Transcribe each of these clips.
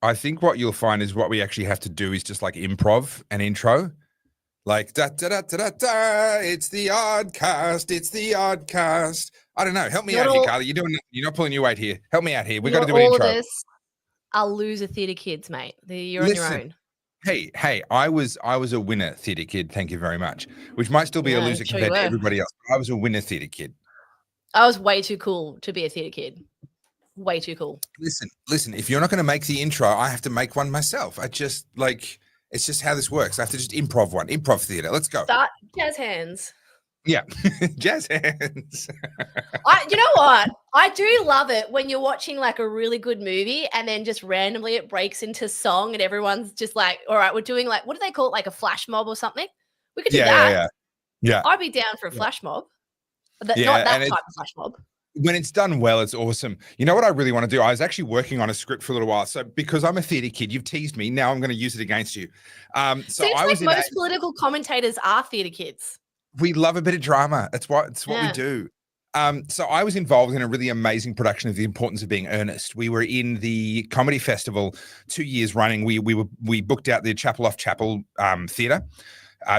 I think what you'll find is what we actually have to do is just like improv an intro. Like da da da da da da. It's the odd cast. It's the odd cast. I don't know. Help me Not out here, all, Carly. You're not pulling your weight here. Help me out here. We got to not do an all of intro. us are loser theatre kids, mate. You're on your Listen, own. hey. I was a winner theatre kid. Thank you very much. Which might still be a Yeah, I'm loser sure you compared to were. everybody else. I was a winner theatre kid. I was way too cool to be a theatre kid. Way too cool. Listen. If you're not going to make the intro, I have to make one myself. It's just how this works. I have to just improv one. Improv theatre. Let's go. Start jazz hands. Yeah, jazz hands. You know what? I do love it when you're watching like a really good movie and then just randomly it breaks into song and everyone's just like, all right, we're doing like, what do they call it? Like a flash mob or something? We could do that. Yeah. I'd be down for a flash mob. Not Yeah, that type of flash mob. When it's done well, it's awesome. You know what I really want to do? I was actually working on a script for a little while. So because I'm a theatre kid, you've teased me. Now I'm going to use it against you. Seems like most political commentators are theatre kids. We love a bit of drama. It's what we do. So I was involved in a really amazing production of The Importance of Being Earnest. We were in the comedy festival 2 years running. We booked out the Chapel Off Chapel theatre.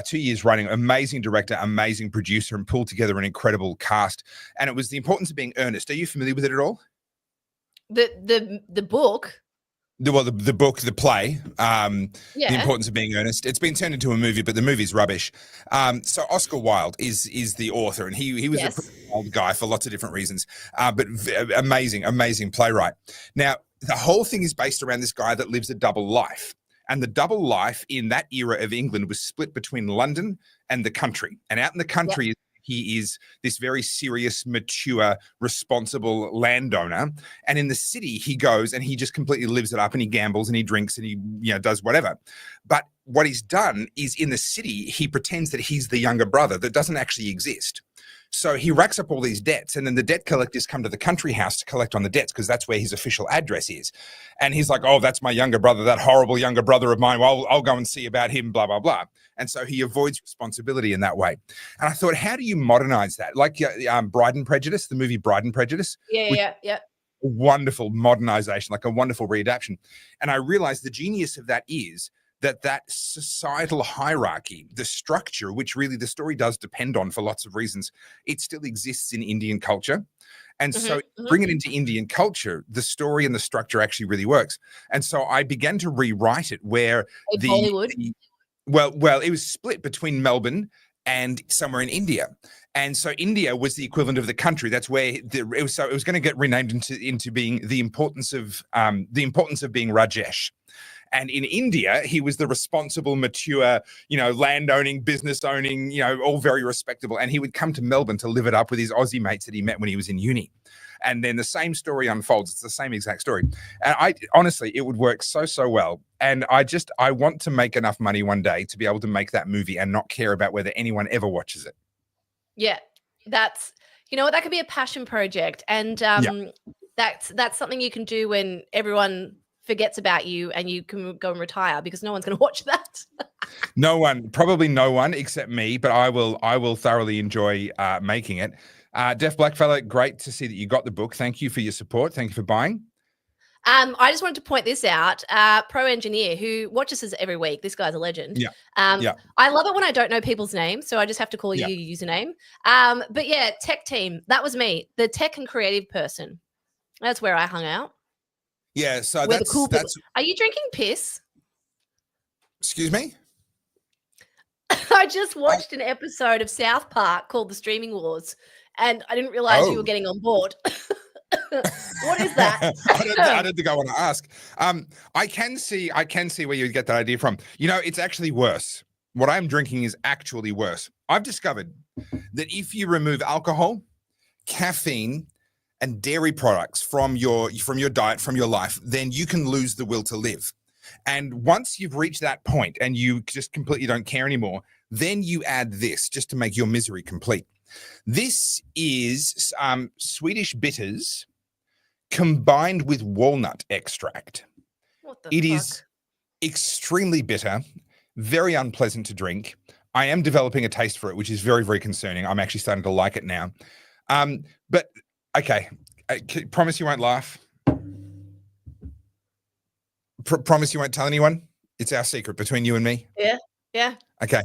2 years running, amazing director, amazing producer, and pulled together an incredible cast. And it was The Importance of Being Earnest. Are you familiar with it at all? The book. The book, the play, The Importance of Being Earnest. It's been turned into a movie, but the movie's rubbish. So Oscar Wilde is the author, and he was a pretty old guy for lots of different reasons, but amazing playwright. Now, the whole thing is based around this guy that lives a double life. And the double life in that era of England was split between London and the country. And out in the country, he is this very serious, mature, responsible landowner. And in the city, he goes and he just completely lives it up and he gambles and he drinks and he does whatever. But what he's done is in the city, he pretends that he's the younger brother that doesn't actually exist. So he racks up all these debts, and then the debt collectors come to the country house to collect on the debts because that's where his official address is. And he's like, oh, that's my younger brother, that horrible younger brother of mine. Well, I'll go and see about him, blah, blah, blah. And so he avoids responsibility in that way. And I thought, how do you modernize that? Like Bride and Prejudice, the movie Bride and Prejudice. Yeah. Wonderful modernization, like a wonderful readaptation. And I realized the genius of that is that societal hierarchy, the structure, which really the story does depend on for lots of reasons, it still exists in Indian culture. And so bring it into Indian culture, the story and the structure actually really works. And so I began to rewrite it where Bollywood. Well, it was split between Melbourne and somewhere in India. And so India was the equivalent of the country. That's where it was going to get renamed into being the importance of being Rajesh. And in India, he was the responsible, mature, land-owning, business-owning, all very respectable. And he would come to Melbourne to live it up with his Aussie mates that he met when he was in uni. And then the same story unfolds. It's the same exact story. And honestly, it would work so well. And I want to make enough money one day to be able to make that movie and not care about whether anyone ever watches it. Yeah, that's, that could be a passion project. And that's something you can do when everyone forgets about you and you can go and retire because no one's going to watch that. Probably no one except me, but I will thoroughly enjoy making it. Deaf Blackfella, great to see that you got the book. Thank you for your support. Thank you for buying. I just wanted to point this out. Pro Engineer, who watches us every week. This guy's a legend. Yeah. I love it when I don't know people's names, so I just have to call you your username. But yeah, tech team. That was me, the tech and creative person. That's where I hung out. Yeah, so that's cool. Are you drinking piss? Excuse me? I just watched an episode of South Park called The Streaming Wars, and I didn't realize you were getting on board. What is that? I didn't think I want to ask. I can see where you get that idea from. It's actually worse. What I'm drinking is actually worse. I've discovered that if you remove alcohol, caffeine, and dairy products from your diet, from your life, then you can lose the will to live. And once you've reached that point and you just completely don't care anymore, then you add this just to make your misery complete. This is Swedish bitters combined with walnut extract. What the It fuck? is extremely bitter, very unpleasant to drink. I am developing a taste for it, which is very, very concerning. I'm actually starting to like it now. But okay, I promise you won't laugh. Promise you won't tell anyone? It's our secret between you and me. Yeah. Yeah. Okay.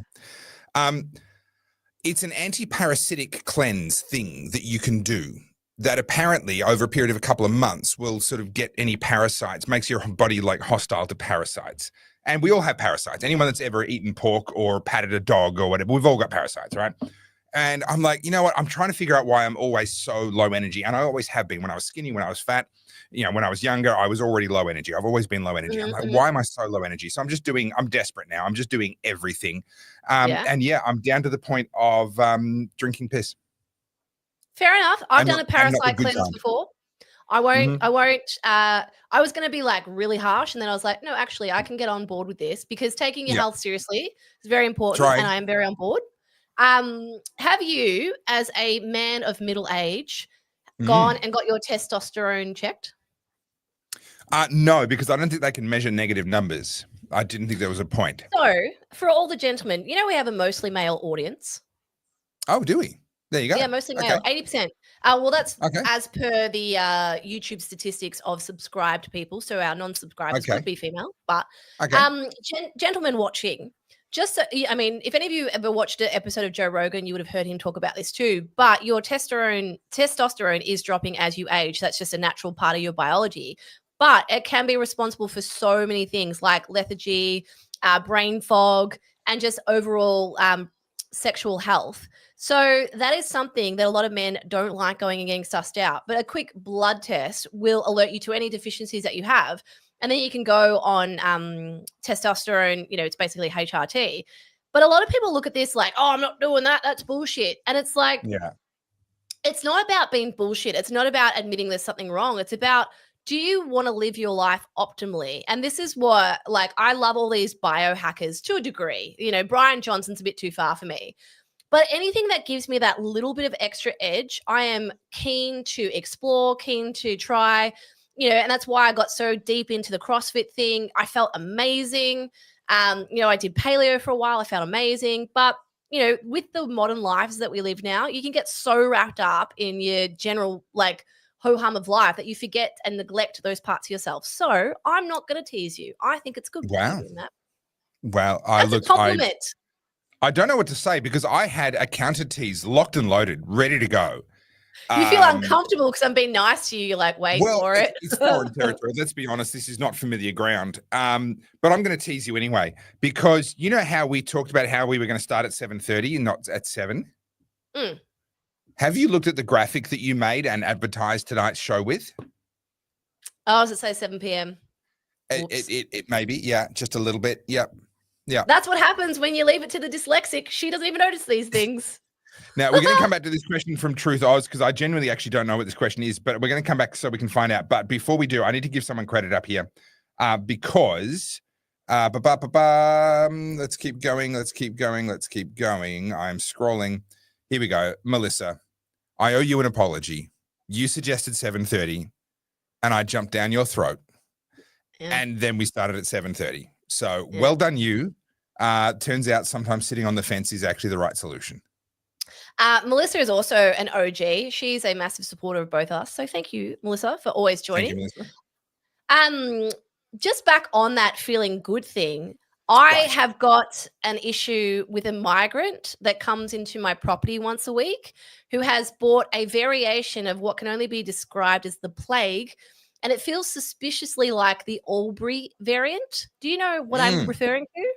It's an anti-parasitic cleanse thing that you can do that apparently over a period of a couple of months will sort of get any parasites, makes your body like hostile to parasites. And we all have parasites. Anyone that's ever eaten pork or patted a dog or whatever, we've all got parasites, right? And I'm like, you know what? I'm trying to figure out why I'm always so low energy. And I always have been. When I was skinny, when I was fat, when I was younger, I was already low energy. I've always been low energy. I'm like, why am I so low energy? So I'm desperate now. I'm just doing everything. And yeah, I'm down to the point of drinking piss. Fair enough. I've done a parasite cleanse before. I won't. I was going to be like really harsh, and then I was like, no, actually, I can get on board with this because taking your health seriously is very important, and I am very on board. Have you, as a man of middle age, gone and got your testosterone checked? No, because I don't think they can measure negative numbers. I didn't think there was a point. So, for all the gentlemen, we have a mostly male audience. Oh, do we? There you go. Yeah, mostly male, 80%. Well, that's as per the YouTube statistics of subscribed people. So our non-subscribers could be female, but gentlemen watching, if any of you ever watched an episode of Joe Rogan, you would have heard him talk about this too. But your testosterone is dropping as you age. That's just a natural part of your biology. But it can be responsible for so many things like lethargy, brain fog, and just overall sexual health. So that is something that a lot of men don't like going and getting sussed out. But a quick blood test will alert you to any deficiencies that you have. And then you can go on testosterone, it's basically HRT. But a lot of people look at this like, oh, I'm not doing that. That's bullshit. And it's like, it's not about being bullshit. It's not about admitting there's something wrong. It's about, do you want to live your life optimally? And this is what, I love all these biohackers to a degree. Brian Johnson's a bit too far for me. But anything that gives me that little bit of extra edge, I am keen to explore, keen to try, and that's why I got so deep into the CrossFit thing. I felt amazing. I did paleo for a while. I felt amazing. But, with the modern lives that we live now, you can get so wrapped up in your general, ho-hum of life that you forget and neglect those parts of yourself. So I'm not going to tease you. I think it's good. Wow. Doing that. Well, that's a compliment. I don't know what to say because I had a counter tease locked and loaded, ready to go. You feel uncomfortable because I'm being nice to you. You're like, wait for it. It's foreign territory. Let's be honest. This is not familiar ground. But I'm going to tease you anyway because you know how we talked about how we were going to start at 7:30 and not at 7? Have you looked at the graphic that you made and advertised tonight's show with? Oh, does it say 7 p.m.? It may be. Yeah, just a little bit. Yep. Yeah. That's what happens when you leave it to the dyslexic. She doesn't even notice these things. Now, we're going to come back to this question from Truth Oz because I genuinely actually don't know what this question is, but we're going to come back so we can find out. But before we do, I need to give someone credit up here because let's keep going. I'm scrolling. Here we go. Melissa, I owe you an apology. You suggested 7:30 and I jumped down your throat. Yeah. And then we started at 7:30. So well done you. Turns out sometimes sitting on the fence is actually the right solution. Melissa is also an OG. She's a massive supporter of both us. So thank you, Melissa, for always joining. Thank you, Melissa. Just back on that feeling good thing, I have got an issue with a migrant that comes into my property once a week who has bought a variation of what can only be described as the plague. And it feels suspiciously like the Albury variant. Do you know what I'm referring to?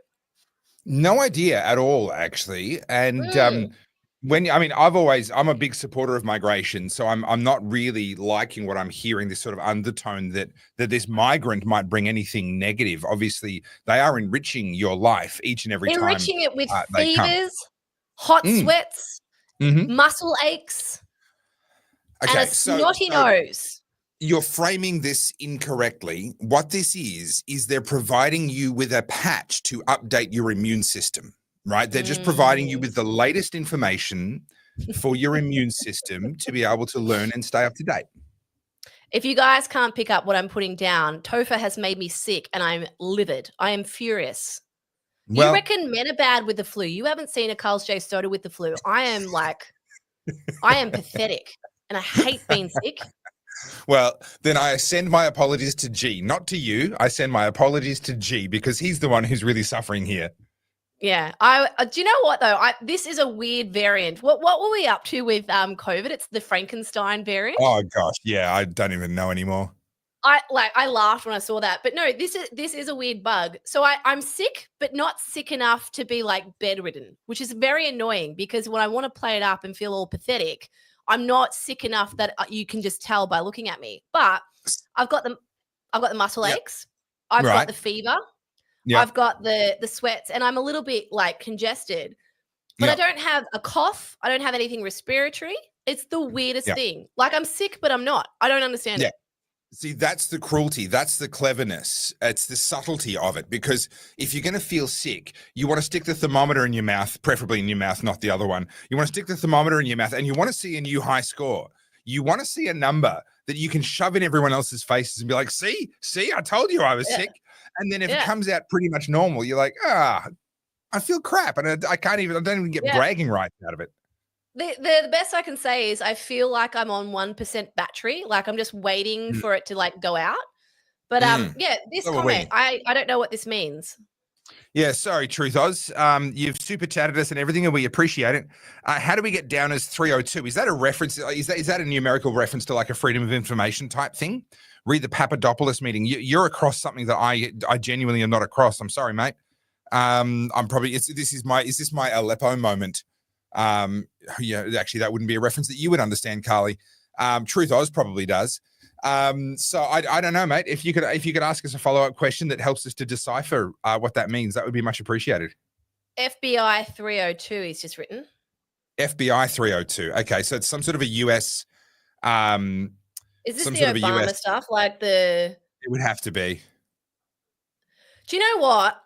No idea at all, actually. And I'm a big supporter of migration, so I'm not really liking what I'm hearing, this sort of undertone that this migrant might bring anything negative. Obviously, they are enriching your life each and every time. Enriching it with fevers, hot sweats, muscle aches, and a snotty nose. You're framing this incorrectly. What this is they're providing you with a patch to update your immune system, right? They're just providing you with the latest information for your immune system to be able to learn and stay up to date. If you guys can't pick up what I'm putting down, Topher has made me sick and I'm livid. I am furious. Well, you reckon men are bad with the flu? You haven't seen a Carlz J Soda with the flu. I am pathetic and I hate being sick. Well, then I send my apologies to G, not to you. I send my apologies to G because he's the one who's really suffering here. Yeah. Do you know what though? This is a weird variant. What were we up to with COVID? It's the Frankenstein variant. Oh gosh, yeah, I don't even know anymore. I laughed when I saw that, but no, this is a weird bug. So I'm sick, but not sick enough to be like bedridden, which is very annoying because when I want to play it up and feel all pathetic, I'm not sick enough that you can just tell by looking at me. But I've got the muscle aches, I've got the fever, I've got the sweats, and I'm a little bit like congested. But I don't have a cough. I don't have anything respiratory. It's the weirdest thing. Like I'm sick, but I'm not. I don't understand it. See, that's the cruelty. That's the cleverness. It's the subtlety of it. Because if you're going to feel sick, you want to stick the thermometer in your mouth, preferably in your mouth, not the other one. You want to stick the thermometer in your mouth and you want to see a new high score. You want to see a number that you can shove in everyone else's faces and be like, see, I told you I was sick. And then if it comes out pretty much normal, you're like, I feel crap. And I don't even get bragging rights out of it. The best I can say is I feel like I'm on 1% battery. Like I'm just waiting for it to like go out. But this comment, I don't know what this means. Yeah, sorry, Truth Oz. You've super chatted us and everything, and we appreciate it. How do we get down as 302? Is that a reference? Is that a numerical reference to like a freedom of information type thing? Read the Papadopoulos meeting. You're across something that I genuinely am not across. I'm sorry, mate. I'm probably is this my Aleppo moment? Actually, that wouldn't be a reference that you would understand, Carly. Truth Oz probably does. So I don't know, mate. If you could ask us a follow-up question that helps us to decipher what that means, that would be much appreciated. FBI 302 he's just written. FBI 302. Okay, so it's some sort of a US. Is this the Obama stuff? Like the? It would have to be. Do you know what?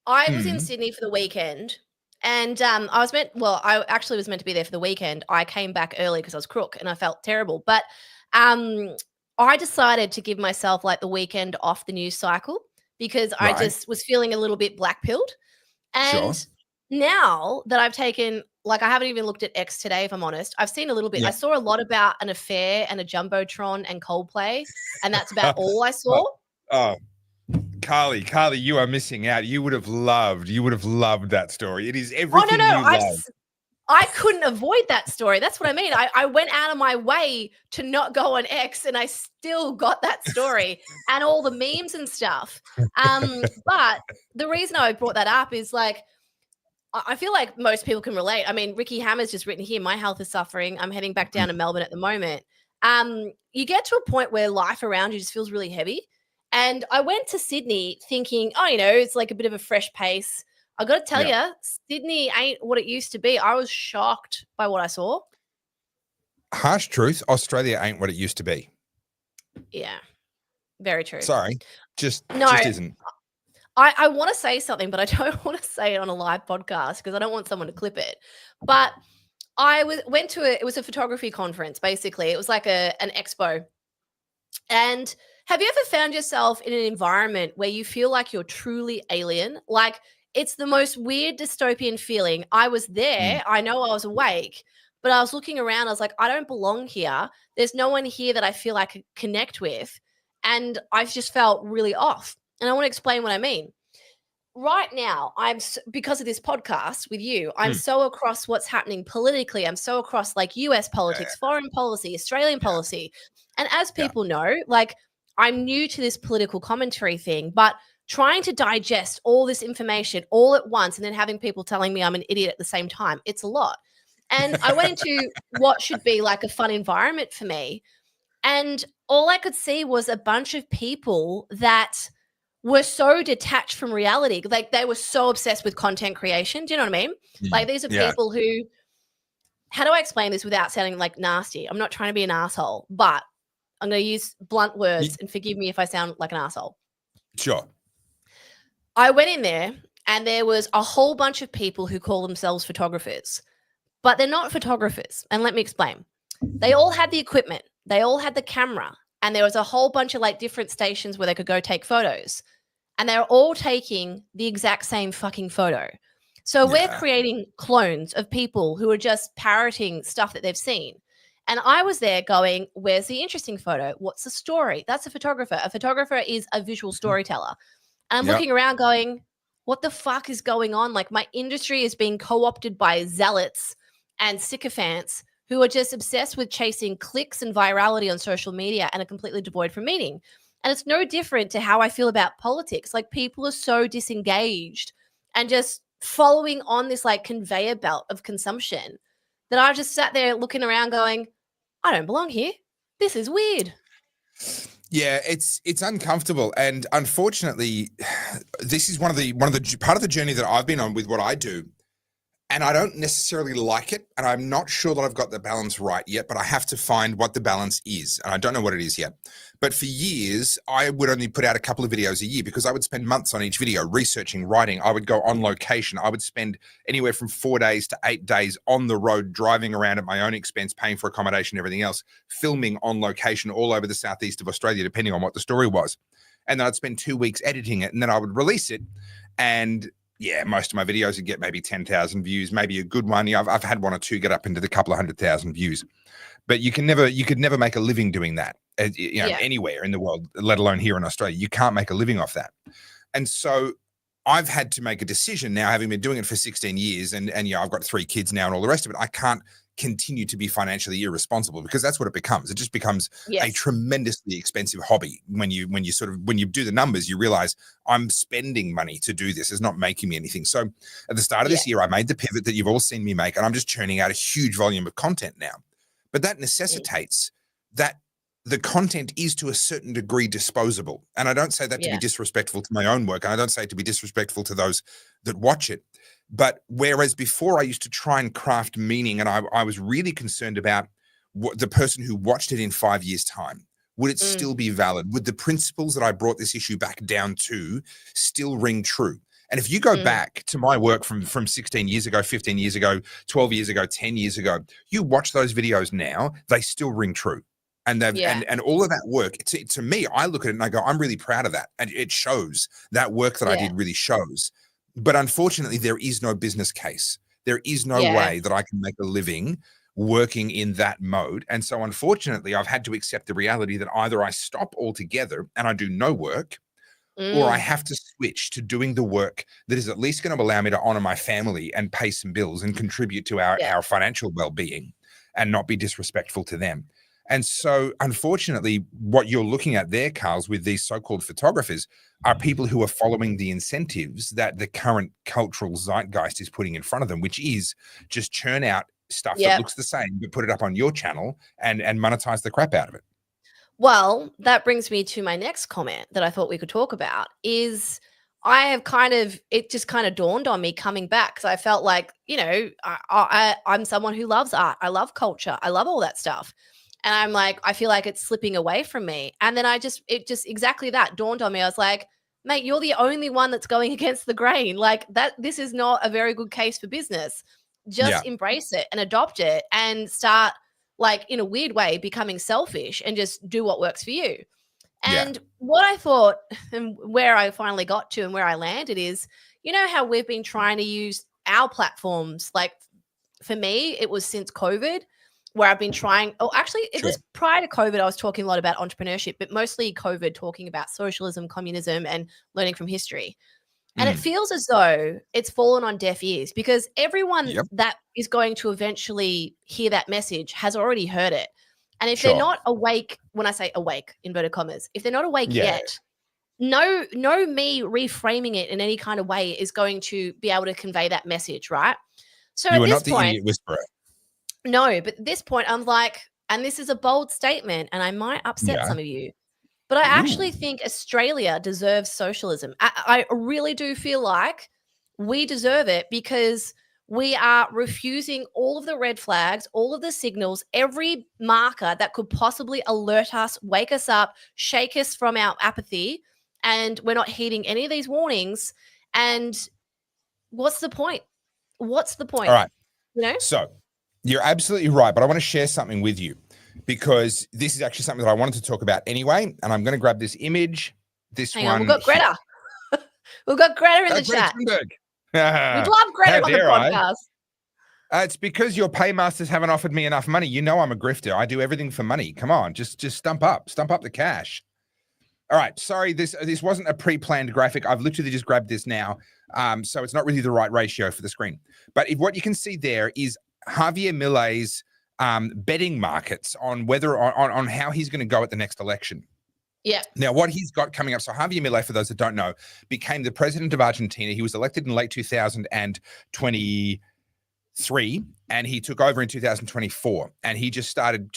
I was in Sydney for the weekend. And I actually was meant to be there for the weekend. I came back early because I was crook and I felt terrible. But I decided to give myself like the weekend off the news cycle because I just was feeling a little bit black-pilled. And now that I've taken, like I haven't even looked at X today, if I'm honest. I've seen a little bit. I saw a lot about an affair and a Jumbotron and Coldplay. And that's about all I saw. Carly, you are missing out. You would have loved that story. It is everything you love. I couldn't avoid that story. That's what I mean. I went out of my way to not go on X and I still got that story and all the memes and stuff. But the reason I brought that up is like, I feel like most people can relate. I mean, Ricky Hammer's just written here, my health is suffering. I'm heading back down to Melbourne at the moment. You get to a point where life around you just feels really heavy. And I went to Sydney thinking, it's like a bit of a fresh pace. I got to tell you, Sydney ain't what it used to be. I was shocked by what I saw. Harsh truth, Australia ain't what it used to be. Yeah, very true. Sorry, just isn't. I want to say something, but I don't want to say it on a live podcast because I don't want someone to clip it. But I went to it was a photography conference, basically. It was like an expo. And have you ever found yourself in an environment where you feel like you're truly alien? Like it's the most weird dystopian feeling. I was there. I know I was awake, but I was looking around. I was like, I don't belong here. There's no one here that I feel I could connect with. And I've just felt really off. And I want to explain what I mean. Right now, because of this podcast with you, I'm so across what's happening politically. I'm so across like US politics, foreign policy, Australian policy. And as people know, like I'm new to this political commentary thing, but trying to digest all this information all at once and then having people telling me I'm an idiot at the same time, it's a lot. And I went into what should be like a fun environment for me. And all I could see was a bunch of people that were so detached from reality. Like they were so obsessed with content creation. Do you know what I mean? Like these are people who, how do I explain this without sounding like nasty? I'm not trying to be an asshole, but I'm going to use blunt words and forgive me if I sound like an asshole. Sure. I went in there and there was a whole bunch of people who call themselves photographers, but they're not photographers. And let me explain. They all had the equipment. They all had the camera. And there was a whole bunch of like different stations where they could go take photos. And they're all taking the exact same fucking photo. So we're creating clones of people who are just parroting stuff that they've seen. And I was there going, where's the interesting photo? What's the story? That's a photographer. A photographer is a visual storyteller. And I'm looking around going, what the fuck is going on? Like, my industry is being co-opted by zealots and sycophants who are just obsessed with chasing clicks and virality on social media and are completely devoid from meaning. And it's no different to how I feel about politics. Like, people are so disengaged and just following on this like conveyor belt of consumption that I just sat there looking around going, I don't belong here. This is weird. Yeah, it's uncomfortable, and unfortunately, this is part of the journey that I've been on with what I do, and I don't necessarily like it, and I'm not sure that I've got the balance right yet, but I have to find what the balance is, and I don't know what it is yet. But for years, I would only put out a couple of videos a year because I would spend months on each video, researching, writing. I would go on location. I would spend anywhere from 4 days to 8 days on the road, driving around at my own expense, paying for accommodation, everything else, filming on location all over the southeast of Australia, depending on what the story was. And then I'd spend 2 weeks editing it, and then I would release it. And yeah, most of my videos would get maybe 10,000 views, maybe a good one. Yeah, I've had one or two get up into the couple of 100,000 views. But you could never make a living doing that, anywhere in the world, let alone here in Australia. You can't make a living off that. And so I've had to make a decision now, having been doing it for 16 years, and I've got 3 kids now and all the rest of it. I can't continue to be financially irresponsible, because that's what it becomes. It just becomes a tremendously expensive hobby. When you do the numbers, you realize I'm spending money to do this. It's not making me anything. So at the start of this year, I made the pivot that you've all seen me make, and I'm just churning out a huge volume of content now. But that necessitates that the content is to a certain degree disposable. And I don't say that to be disrespectful to my own work, and I don't say it to be disrespectful to those that watch it. But whereas before I used to try and craft meaning, and I was really concerned about what the person who watched it in 5 years' time, would it still be valid? Would the principles that I brought this issue back down to still ring true? And if you go back to my work from 16 years ago, 15 years ago, 12 years ago, 10 years ago, you watch those videos now, they still ring true. And they've and all of that work, to me, I look at it and I go, I'm really proud of that. And it shows that work that I did really shows. But unfortunately, there is no business case. There is no way that I can make a living working in that mode. And so unfortunately, I've had to accept the reality that either I stop altogether and I do no work, or I have to switch to doing the work that is at least going to allow me to honor my family and pay some bills and contribute to our financial well-being and not be disrespectful to them. And so, unfortunately, what you're looking at there, Carlz, with these so-called photographers are people who are following the incentives that the current cultural zeitgeist is putting in front of them, which is just churn out stuff that looks the same, but put it up on your channel and monetize the crap out of it. Well, that brings me to my next comment that I thought we could talk about is it just kind of dawned on me coming back, because I felt like, I'm someone who loves art. I love culture. I love all that stuff. And I'm like, I feel like it's slipping away from me. And then it just exactly that dawned on me. I was like, mate, you're the only one that's going against the grain. Like this is not a very good case for business. Just embrace it and adopt it and start, like, in a weird way, becoming selfish and just do what works for you. And what I thought, and where I finally got to and where I landed is, how we've been trying to use our platforms. Like, for me, it was since COVID, where I've been trying, it was prior to COVID, I was talking a lot about entrepreneurship, but mostly COVID, talking about socialism, communism, and learning from history. And it feels as though it's fallen on deaf ears, because everyone that is going to eventually hear that message has already heard it. And if they're not awake, when I say awake, inverted commas, if they're not awake yet, no me reframing it in any kind of way is going to be able to convey that message, right? So you are not the idiot whisperer. No, but at this point, I'm like, and this is a bold statement, and I might upset some of you, but I actually think Australia deserves socialism. I really do feel like we deserve it, because we are refusing all of the red flags, all of the signals, every marker that could possibly alert us, wake us up, shake us from our apathy, and we're not heeding any of these warnings. And what's the point? What's the point? All right. So you're absolutely right, but I want to share something with you, because this is actually something that I wanted to talk about anyway, and I'm going to grab this image. Hang on, we've got Greta. We've got Greta in the chat. We'd love Greta on the podcast. It's because your paymasters haven't offered me enough money. You know I'm a grifter. I do everything for money. Come on, just stump up the cash. All right, sorry, this wasn't a pre-planned graphic. I've literally just grabbed this now, so it's not really the right ratio for the screen. But what you can see there is Javier Milei's betting markets on whether on how he's going to go at the next election. Yeah. Now, what he's got coming up. So Javier Milei, for those that don't know, became the president of Argentina. He was elected in late 2023, and he took over in 2024. And he just started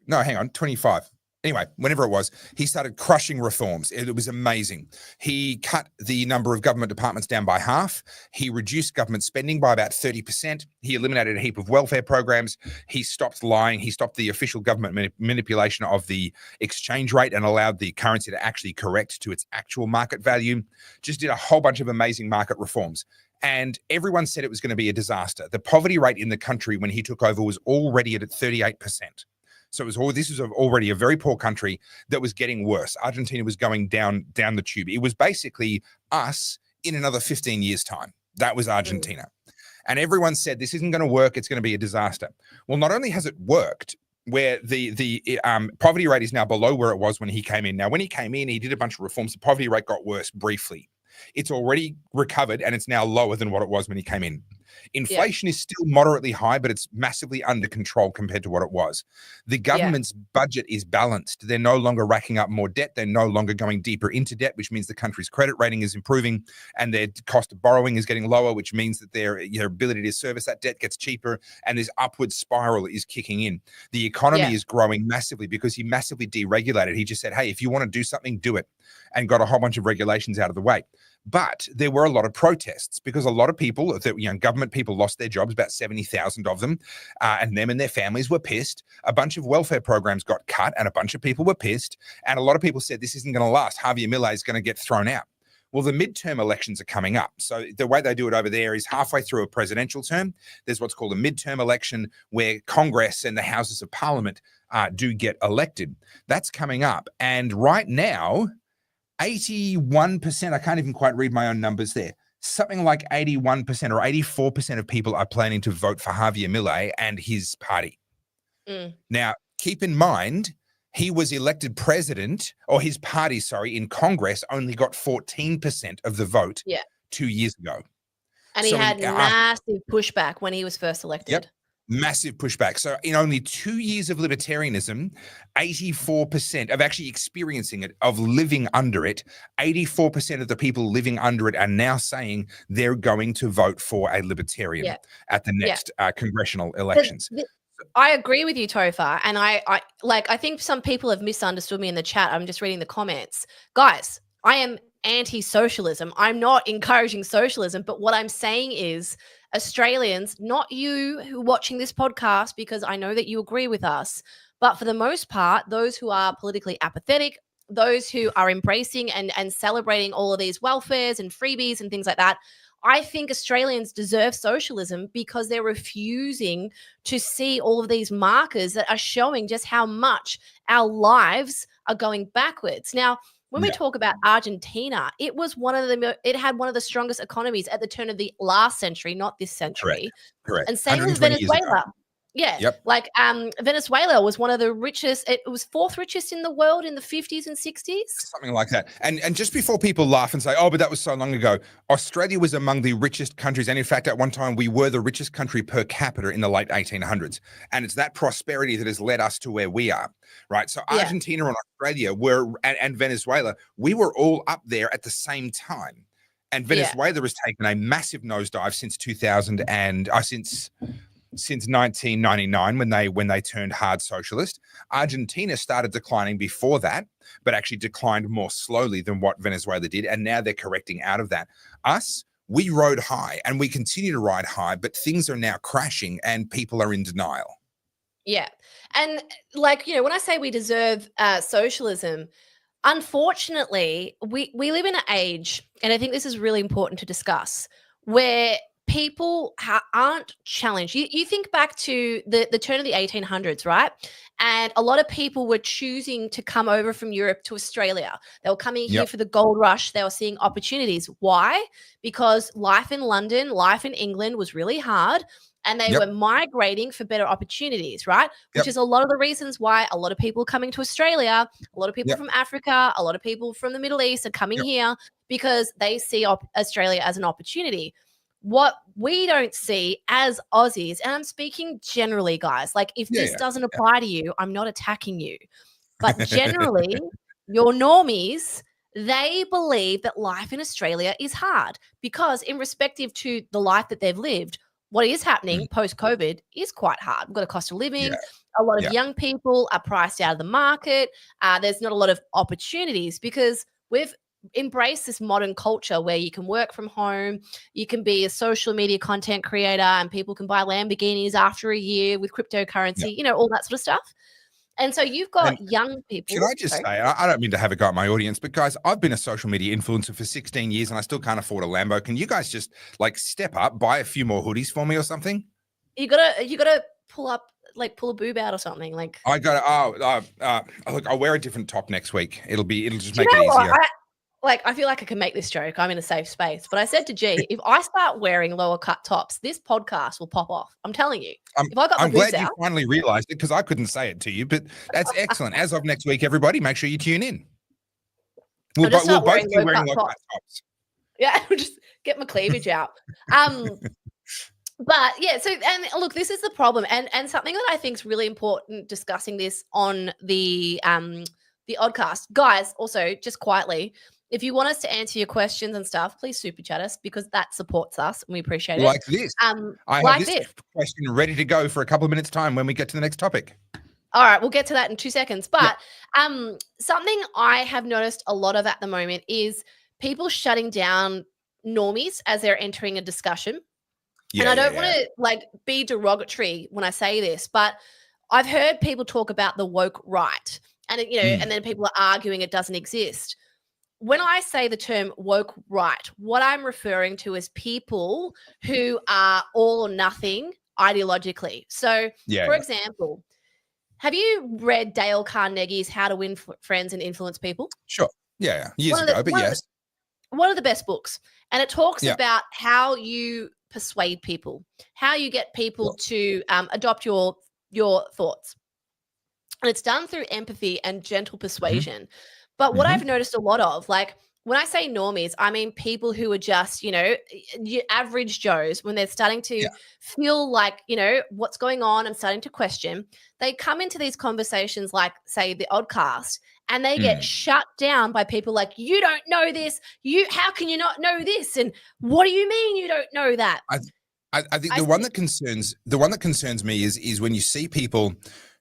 25. Anyway, whenever it was, he started crushing reforms. It was amazing. He cut the number of government departments down by half. He reduced government spending by about 30%. He eliminated a heap of welfare programs. He stopped lying. He stopped the official government manipulation of the exchange rate and allowed the currency to actually correct to its actual market value. Just did a whole bunch of amazing market reforms. And everyone said it was going to be a disaster. The poverty rate in the country when he took over was already at 38%. So this was already a very poor country that was getting worse. Argentina was going down the tube. It was basically us in another 15 years' time. That was Argentina. And everyone said, this isn't going to work. It's going to be a disaster. Well, not only has it worked, where the poverty rate is now below where it was when he came in. Now, when he came in, he did a bunch of reforms. The poverty rate got worse briefly. It's already recovered, and it's now lower than what it was when he came in. Inflation is still moderately high, but it's massively under control compared to what it was. The government's budget is balanced. They're no longer racking up more debt. They're no longer going deeper into debt, which means the country's credit rating is improving, and their cost of borrowing is getting lower, which means that their ability to service that debt gets cheaper, and this upward spiral is kicking in. The economy is growing massively because he massively deregulated. He just said, hey, if you want to do something, do it, and got a whole bunch of regulations out of the way. But there were a lot of protests because a lot of people, government people lost their jobs, about 70,000 of them, and them and their families were pissed. A bunch of welfare programs got cut and a bunch of people were pissed. And a lot of people said, this isn't going to last. Javier Milei is going to get thrown out. Well, the midterm elections are coming up. So the way they do it over there is halfway through a presidential term, there's what's called a midterm election where Congress and the Houses of Parliament do get elected. That's coming up. And right now, 81%, I can't even quite read my own numbers there. Something like 81% or 84% of people are planning to vote for Javier Milei and his party. Now, keep in mind, he was elected president, or his party, in Congress only got 14% of the vote 2 years ago. And he had massive pushback when he was first elected. Yep. Massive pushback. So in only 2 years of libertarianism, 84% of actually experiencing it, of living under it, 84% of the people living under it are now saying they're going to vote for a libertarian at the next congressional elections. I agree with you, Topher. And I think some people have misunderstood me in the chat. I'm just reading the comments. Guys, I am anti-socialism. I'm not encouraging socialism, but what I'm saying is Australians, not you who are watching this podcast, because I know that you agree with us, but for the most part, those who are politically apathetic, those who are embracing and celebrating all of these welfares and freebies and things like that, I think Australians deserve socialism because they're refusing to see all of these markers that are showing just how much our lives are going backwards. Now, when we talk about Argentina, it was it had one of the strongest economies at the turn of the last century, not this century. Correct. And same with Venezuela. Venezuela was one of the richest. It was fourth richest in the world in the 50s and 60s. Something like that. And just before people laugh and say, oh, but that was so long ago, Australia was among the richest countries. And in fact, at one time, we were the richest country per capita in the late 1800s. And it's that prosperity that has led us to where we are, right? So Argentina and Australia and Venezuela, we were all up there at the same time. And Venezuela has taken a massive nosedive since 2000 and since 1999 when they turned hard socialist. Argentina started declining before that, but actually declined more slowly than what Venezuela did. And now they're correcting out of that. Us, we rode high and we continue to ride high, but things are now crashing and people are in denial. Yeah. And when I say we deserve socialism, unfortunately, we live in an age, and I think this is really important to discuss, where people aren't challenged. You think back to the turn of the 1800s, right? And a lot of people were choosing to come over from Europe to Australia. They were coming here for the gold rush. They were seeing opportunities. Why? Because life in London, life in England was really hard. and they were migrating for better opportunities, right? Which is a lot of the reasons why a lot of people coming to Australia, a lot of people from Africa, a lot of people from the Middle East are coming here because they see Australia as an opportunity. What we don't see as Aussies, and I'm speaking generally, guys, like if this doesn't apply to you, I'm not attacking you. But generally, your normies, they believe that life in Australia is hard because in respective to the life that they've lived, what is happening post-COVID is quite hard. We've got a cost of living. A lot of young people are priced out of the market. There's not a lot of opportunities because we've embraced this modern culture where you can work from home, you can be a social media content creator, and people can buy Lamborghinis after a year with cryptocurrency, you know, all that sort of stuff. And so you've got young people. Can I just say, I don't mean to have a go at my audience, but guys, I've been a social media influencer for 16 years and I still can't afford a Lambo. Can you guys just like step up, buy a few more hoodies for me or something? You gotta pull up, like pull a boob out or something. Like I gotta, look, I'll wear a different top next week. It'll just make it easier. I feel like I can make this joke. I'm in a safe space. But I said to G, if I start wearing lower cut tops, this podcast will pop off. I'm telling you. I'm glad you finally realized it because I couldn't say it to you, but that's excellent. As of next week, everybody, make sure you tune in. We'll both be wearing low cut tops. Yeah, just get my cleavage out. But yeah, so and look, this is the problem, and something that I think is really important discussing this on the Oddcast. Guys, also just quietly, if you want us to answer your questions and stuff, please super chat us because that supports us and we appreciate it. Like this. I have this question ready to go for a couple of minutes' time when we get to the next topic. All right, we'll get to that in 2 seconds. But something I have noticed a lot of at the moment is people shutting down normies as they're entering a discussion. And I don't want to like be derogatory when I say this, but I've heard people talk about the woke right, and and then people are arguing it doesn't exist. When I say the term woke right, what I'm referring to is people who are all or nothing ideologically. So, for example, have you read Dale Carnegie's How to Win Friends and Influence People? Sure. Yeah. Years ago, but yes. One of the best books. And it talks about how you persuade people, how you get people to adopt your thoughts. And it's done through empathy and gentle persuasion. But what I've noticed a lot of, like when I say normies, I mean people who are just, your average Joes, when they're starting to feel like, what's going on and starting to question, they come into these conversations like, say, the Oddcast, and they get shut down by people like, you don't know this. How can you not know this? And what do you mean you don't know that? I think the one that concerns me is when you see people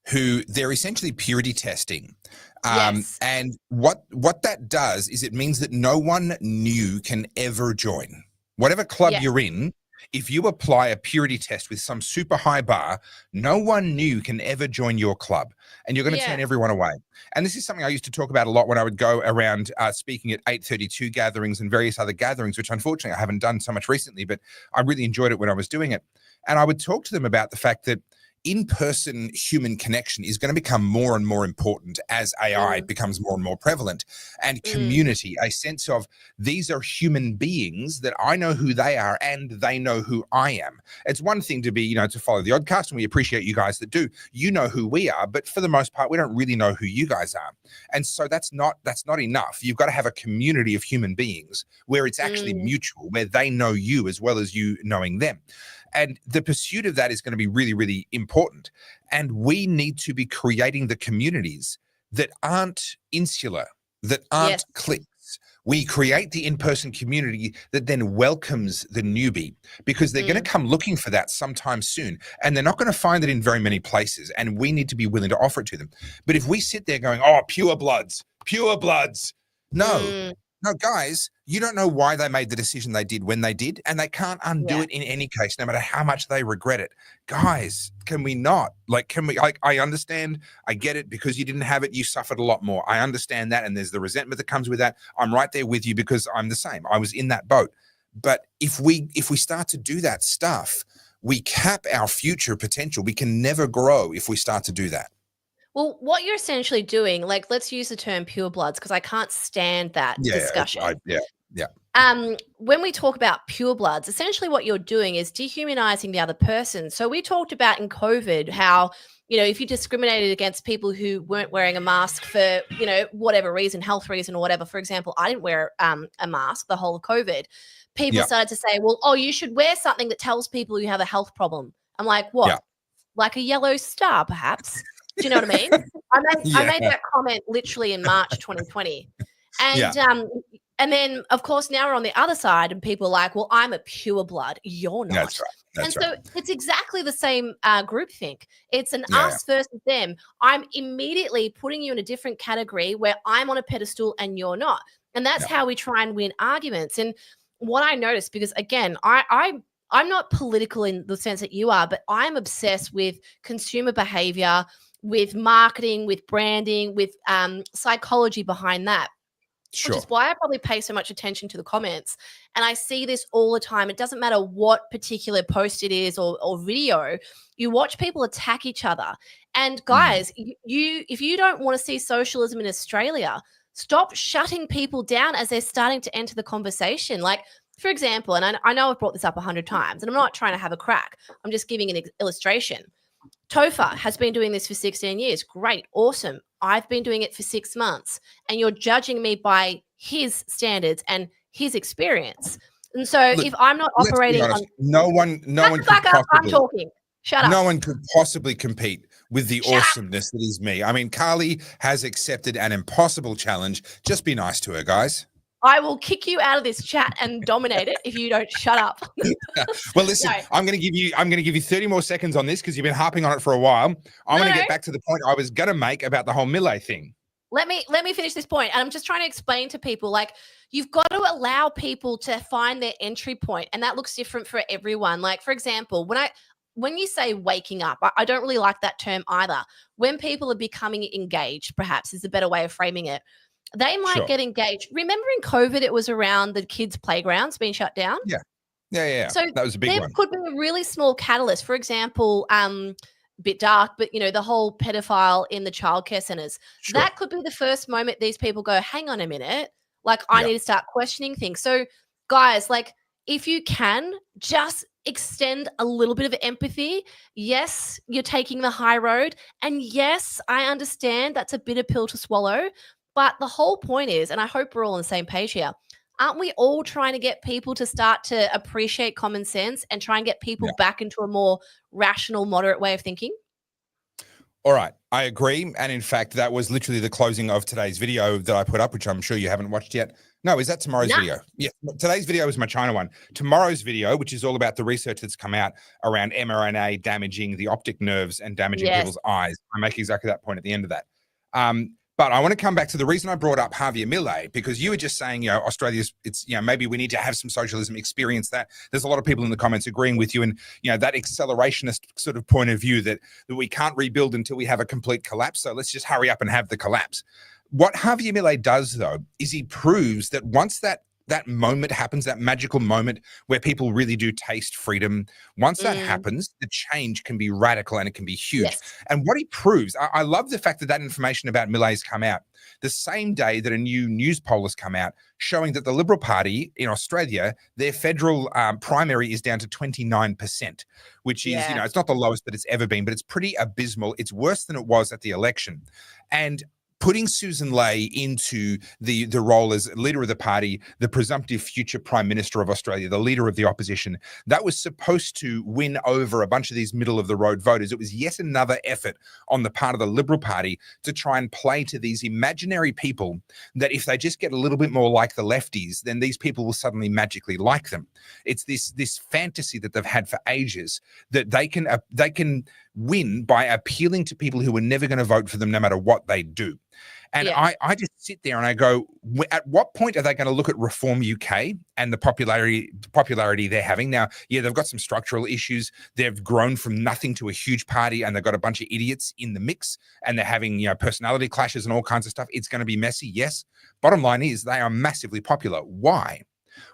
who they're essentially purity testing. And what that does is it means that no one new can ever join. Whatever club you're in, if you apply a purity test with some super high bar, no one new can ever join your club, and you're going to turn everyone away. And this is something I used to talk about a lot when I would go around speaking at 832 gatherings and various other gatherings, which unfortunately I haven't done so much recently, but I really enjoyed it when I was doing it. And I would talk to them about the fact that in-person human connection is going to become more and more important as AI becomes more and more prevalent, and community, a sense of these are human beings that I know who they are and they know who I am. It's one thing to be, to follow the Oddcast, and we appreciate you guys that do. You know who we are, but for the most part, we don't really know who you guys are. And so that's not enough. You've got to have a community of human beings where it's actually mutual, where they know you as well as you knowing them. And the pursuit of that is going to be really, really important. And we need to be creating the communities that aren't insular, that aren't cliques. We create the in-person community that then welcomes the newbie, because they're going to come looking for that sometime soon. And they're not going to find it in very many places. And we need to be willing to offer it to them. But if we sit there going, oh, pure bloods. No, guys, you don't know why they made the decision they did when they did, and they can't undo it in any case, no matter how much they regret it. Guys, can we not? I understand, I get it, because you didn't have it, you suffered a lot more. I understand that, and there's the resentment that comes with that. I'm right there with you because I'm the same. I was in that boat. But if we start to do that stuff, we cap our future potential. We can never grow if we start to do that. Well, what you're essentially doing, let's use the term pure bloods because I can't stand that discussion. when we talk about purebloods, essentially what you're doing is dehumanizing the other person. So we talked about in COVID how, if you discriminated against people who weren't wearing a mask for, whatever reason, health reason or whatever. For example, I didn't wear a mask the whole of COVID. People started to say, well, oh, you should wear something that tells people you have a health problem. I'm like, what? Yeah. Like a yellow star, perhaps? Do you know what I mean? I made that comment literally in March 2020. And then, of course, now we're on the other side and people are like, well, I'm a pure blood. You're not. That's right. So it's exactly the same groupthink. It's an us versus them. I'm immediately putting you in a different category where I'm on a pedestal and you're not. And that's how we try and win arguments. And what I noticed, because again, I'm not political in the sense that you are, but I'm obsessed with consumer behavior, with marketing, with branding, with psychology behind that. Sure. Which is why I probably pay so much attention to the comments. And I see this all the time. It doesn't matter what particular post it is or video. You watch people attack each other. And guys, if you don't want to see socialism in Australia, stop shutting people down as they're starting to enter the conversation. Like, for example, and I know I've brought this up 100 times, and I'm not trying to have a crack. I'm just giving an illustration. Topher has been doing this for 16 years. Great. Awesome. I've been doing it for 6 months, and you're judging me by his standards and his experience. And so if I'm not operating on no one could possibly, I'm talking. Shut up. No one could possibly compete with the awesomeness that is me. I mean, Carly has accepted an impossible challenge. Just be nice to her, guys. I will kick you out of this chat and dominate it if you don't shut up. Well, listen, no. I'm going to give you 30 more seconds on this because you've been harping on it for a while. I'm going to get back to the point I was going to make about the whole Millet thing. Let me finish this point. And I'm just trying to explain to people, like, you've got to allow people to find their entry point, and that looks different for everyone. Like, for example, when you say waking up, I don't really like that term either. When people are becoming engaged, perhaps is a better way of framing it. They might get engaged. Remember in COVID, it was around the kids' playgrounds being shut down? Yeah. So that was a big one. There could be a really small catalyst. For example, a bit dark, but, the whole pedophile in the childcare centers. Sure. That could be the first moment these people go, hang on a minute, like I need to start questioning things. So guys, like if you can just extend a little bit of empathy. Yes, you're taking the high road. And yes, I understand that's a bitter pill to swallow. But the whole point is, and I hope we're all on the same page here, aren't we all trying to get people to start to appreciate common sense and try and get people back into a more rational, moderate way of thinking? All right. I agree. And in fact, that was literally the closing of today's video that I put up, which I'm sure you haven't watched yet. No, is that tomorrow's video? Yeah. Today's video is my China one. Tomorrow's video, which is all about the research that's come out around mRNA damaging the optic nerves and damaging people's eyes. I make exactly that point at the end of that. But I want to come back to the reason I brought up Javier Millet, because you were just saying, Australia's, it's, maybe we need to have some socialism, experience that. There's a lot of people in the comments agreeing with you. And, that accelerationist sort of point of view that we can't rebuild until we have a complete collapse. So let's just hurry up and have the collapse. What Javier Millet does, though, is he proves that once that moment happens, that magical moment where people really do taste freedom, once that happens, the change can be radical and it can be huge. Yes. And what he proves, I love the fact that information about Millet's come out the same day that a new news poll has come out showing that the Liberal Party in Australia, their federal primary is down to 29%, which is, it's not the lowest that it's ever been, but it's pretty abysmal. It's worse than it was at the election. And putting Susan Ley into the role as leader of the party, the presumptive future prime minister of Australia, the leader of the opposition, that was supposed to win over a bunch of these middle of the road voters. It was yet another effort on the part of the Liberal Party to try and play to these imaginary people that if they just get a little bit more like the lefties, then these people will suddenly magically like them. It's this fantasy that they've had for ages that they can win by appealing to people who are never going to vote for them no matter what they do. And I just sit there and I go, at what point are they going to look at Reform UK and the popularity they're having? Now, they've got some structural issues. They've grown from nothing to a huge party and they've got a bunch of idiots in the mix and they're having, personality clashes and all kinds of stuff. It's going to be messy, yes. Bottom line is they are massively popular. Why?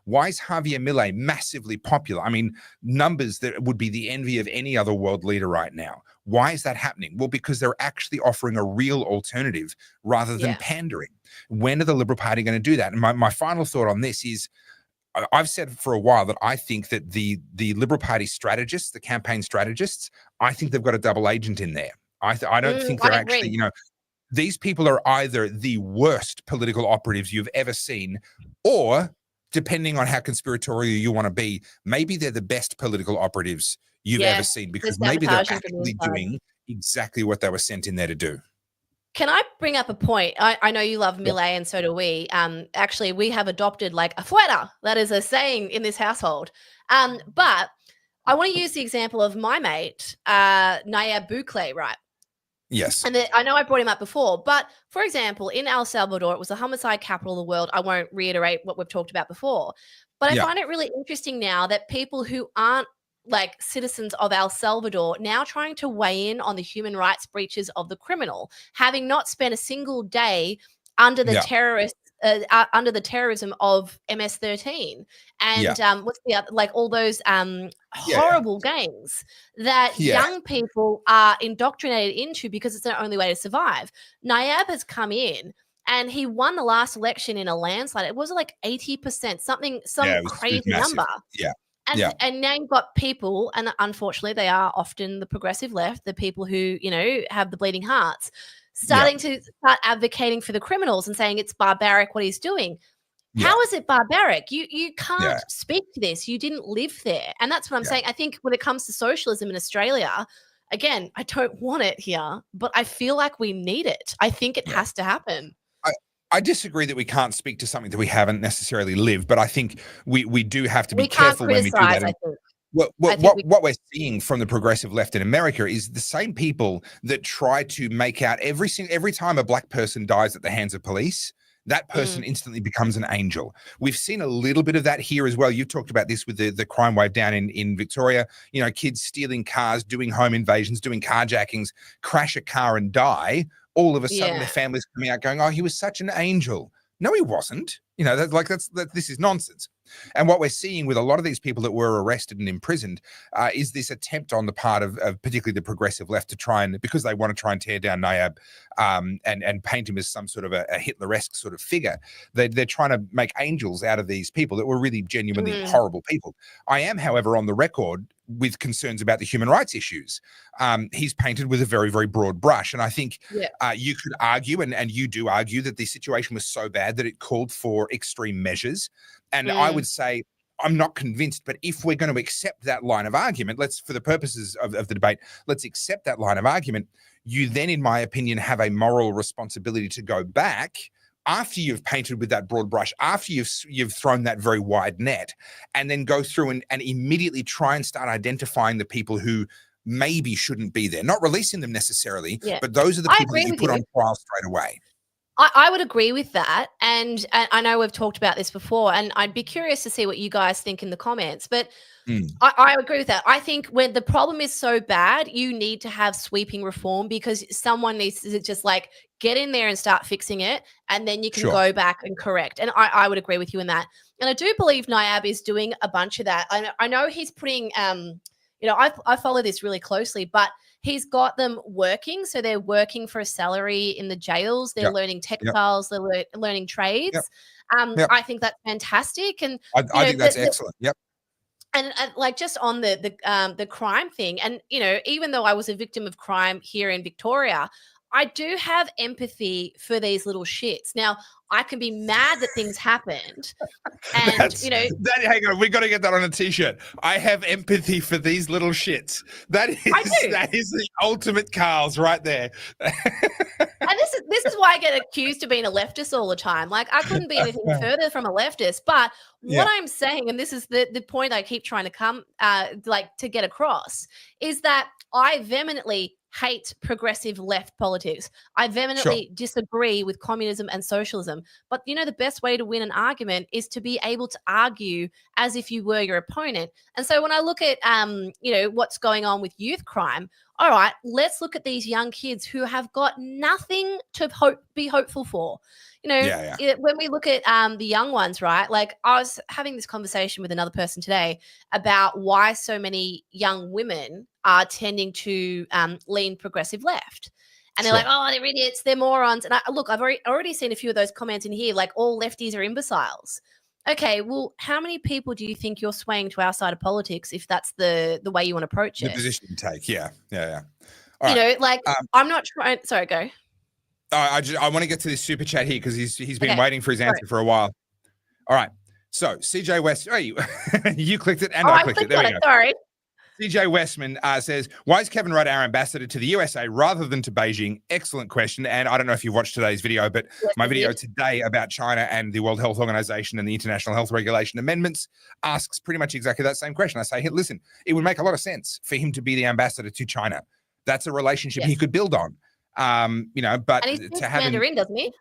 Why is Javier Millet massively popular? I mean, numbers that would be the envy of any other world leader right now. Why is that happening? Well, because they're actually offering a real alternative rather than pandering. When are the Liberal Party going to do that? And my final thought on this is, I've said for a while that I think that the Liberal Party strategists, the campaign strategists, I think they've got a double agent in there. I don't think they're actually, these people are either the worst political operatives you've ever seen, or depending on how conspiratorial you want to be, maybe they're the best political operatives you've ever seen, because maybe they're actually doing exactly what they were sent in there to do. Can I bring up a point? I know you love Millet, and so do we. Actually, we have adopted like a fuera. That is a saying in this household. But I want to use the example of my mate, Nayib Bukele, right? Yes. And I know I brought him up before, but for example, in El Salvador, it was the homicide capital of the world. I won't reiterate what we've talked about before, but I find it really interesting now that people who aren't like citizens of El Salvador now trying to weigh in on the human rights breaches of the criminal, having not spent a single day under the under the terrorism of MS-13 and what's the other, like all those horrible gangs that young people are indoctrinated into because it's their only way to survive. Nayib has come in and he won the last election in a landslide. It was like 80%, some crazy number. And now you've got people, and unfortunately they are often the progressive left, the people who, have the bleeding hearts, starting to start advocating for the criminals and saying it's barbaric what he's doing. How is it barbaric? You can't speak to this. You didn't live there. And that's what I'm saying. I think when it comes to socialism in Australia, again, I don't want it here, but I feel like we need it. I think it has to happen. I disagree that we can't speak to something that we haven't necessarily lived, but I think we do have to be careful when we do that. I think. What we're seeing from the progressive left in America is the same people that try to make out every time a black person dies at the hands of police, that person instantly becomes an angel. We've seen a little bit of that here as well. You've talked about this with the crime wave down in Victoria, kids stealing cars, doing home invasions, doing carjackings, crash a car and die. All of a sudden, their family's coming out going, "Oh, he was such an angel." No, he wasn't. This is nonsense. And what we're seeing with a lot of these people that were arrested and imprisoned is this attempt on the part of particularly the progressive left to try and, because they want to try and tear down Nayib and paint him as some sort of a Hitler-esque sort of figure. They're trying to make angels out of these people that were really genuinely horrible people. I am, however, on the record with concerns about the human rights issues. He's painted with a very, very broad brush. And I think you could argue, and you do argue, that the situation was so bad that it called for extreme measures. And I would say, I'm not convinced, but if we're going to accept that line of argument, for the purposes of the debate, let's accept that line of argument. You then, in my opinion, have a moral responsibility to go back after you've painted with that broad brush, after you've thrown that very wide net, and then go through and immediately try and start identifying the people who maybe shouldn't be there, not releasing them necessarily, but those are the people that you put on trial straight away. I would agree with that. And I know we've talked about this before, and I'd be curious to see what you guys think in the comments. But I agree with that. I think when the problem is so bad, you need to have sweeping reform, because someone needs to just like get in there and start fixing it. And then you can go back and correct. And I would agree with you in that. And I do believe Nayib is doing a bunch of that. I know he's putting, I follow this really closely, but he's got them working. So they're working for a salary in the jails. They're learning textiles. They're learning trades. I think that's fantastic. And I think that's excellent. And like just on the crime thing, and even though I was a victim of crime here in Victoria, I do have empathy for these little shits. Now, I can be mad that things happened. And, hang on, we got to get that on a t-shirt. I have empathy for these little shits. That is the ultimate Carlz right there. And this is why I get accused of being a leftist all the time. Like, I couldn't be anything further from a leftist. But what I'm saying, and this is the point I keep trying to to get across, is that I vehemently hate progressive left politics. I vehemently disagree with communism and socialism. But the best way to win an argument is to be able to argue as if you were your opponent. And so when I look at what's going on with youth crime, all right, let's look at these young kids who have got nothing to be hopeful for. When we look at the young ones, right? Like, I was having this conversation with another person today about why so many young women are tending to lean progressive left. And they're like, oh, they're idiots, they're morons. And I've already seen a few of those comments in here, like all lefties are imbeciles. Okay, well, how many people do you think you're swaying to our side of politics if that's the way you want to approach it? The position you take, yeah. All right. Like, I'm not trying. Sorry, go. I want to get to this super chat here because he's been waiting for his answer for a while. All right. So CJ West, you clicked it and I clicked it. There we go. Sorry. CJ Westman says, why is Kevin Rudd our ambassador to the USA rather than to Beijing? Excellent question. And I don't know if you watched today's video, but my video today about China and the World Health Organization and the International Health Regulation Amendments asks pretty much exactly that same question. I say, hey, listen, it would make a lot of sense for him to be the ambassador to China. That's a relationship he could build on. But and he to have Mandarin, doesn't he?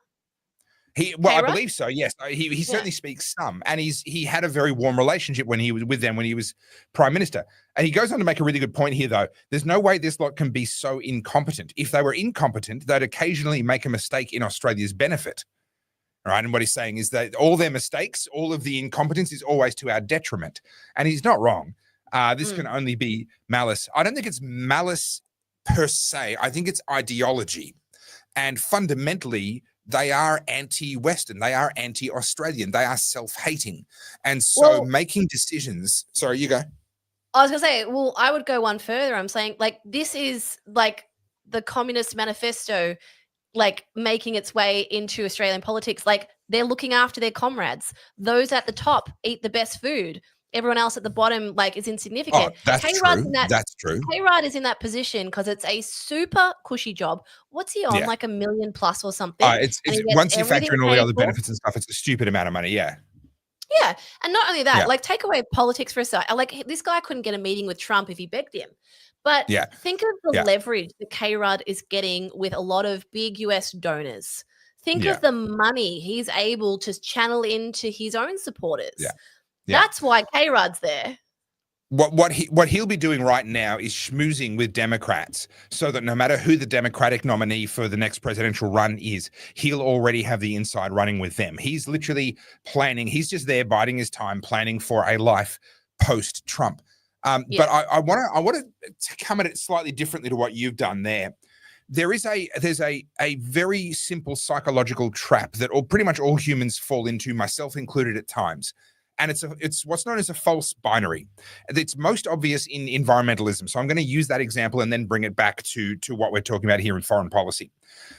I believe so. Yes, he certainly speaks some, and he had a very warm relationship when he was with them when he was prime minister. And he goes on to make a really good point here, though. There's no way this lot can be so incompetent. If they were incompetent, they'd occasionally make a mistake in Australia's benefit. All right, and what he's saying is that all their mistakes, all of the incompetence, is always to our detriment. And he's not wrong. This can only be malice. I don't think it's malice per se. I think it's ideology, and fundamentally, they are anti-Western. They are anti-Australian. They are self-hating. And so making decisions... Sorry, you go. I was going to say, well, I would go one further. I'm saying, like, this is like the Communist Manifesto, like, making its way into Australian politics. Like, they're looking after their comrades. Those at the top eat the best food. Everyone else at the bottom, like, is insignificant. Oh, that's true. That's true. K-Rudd is in that position because it's a super cushy job. What's he on? Like $1 million plus or something? It's once you factor in all the other benefits and stuff, it's a stupid amount of money. Yeah. Yeah. And not only that, like, take away politics for a second. Like, this guy couldn't get a meeting with Trump if he begged him. But think of the leverage that K-Rudd is getting with a lot of big US donors. Think of the money he's able to channel into his own supporters. Yeah. That's why K-Rudd's there. What he'll be doing right now is schmoozing with Democrats so that no matter who the Democratic nominee for the next presidential run is, he'll already have the inside running with them. He's literally planning. He's just there biding his time, planning for a life post-Trump. But I want to come at it slightly differently to what you've done there. There's a very simple psychological trap that pretty much all humans fall into, myself included at times. And it's what's known as a false binary. It's most obvious in environmentalism. So I'm going to use that example and then bring it back to what we're talking about here in foreign policy.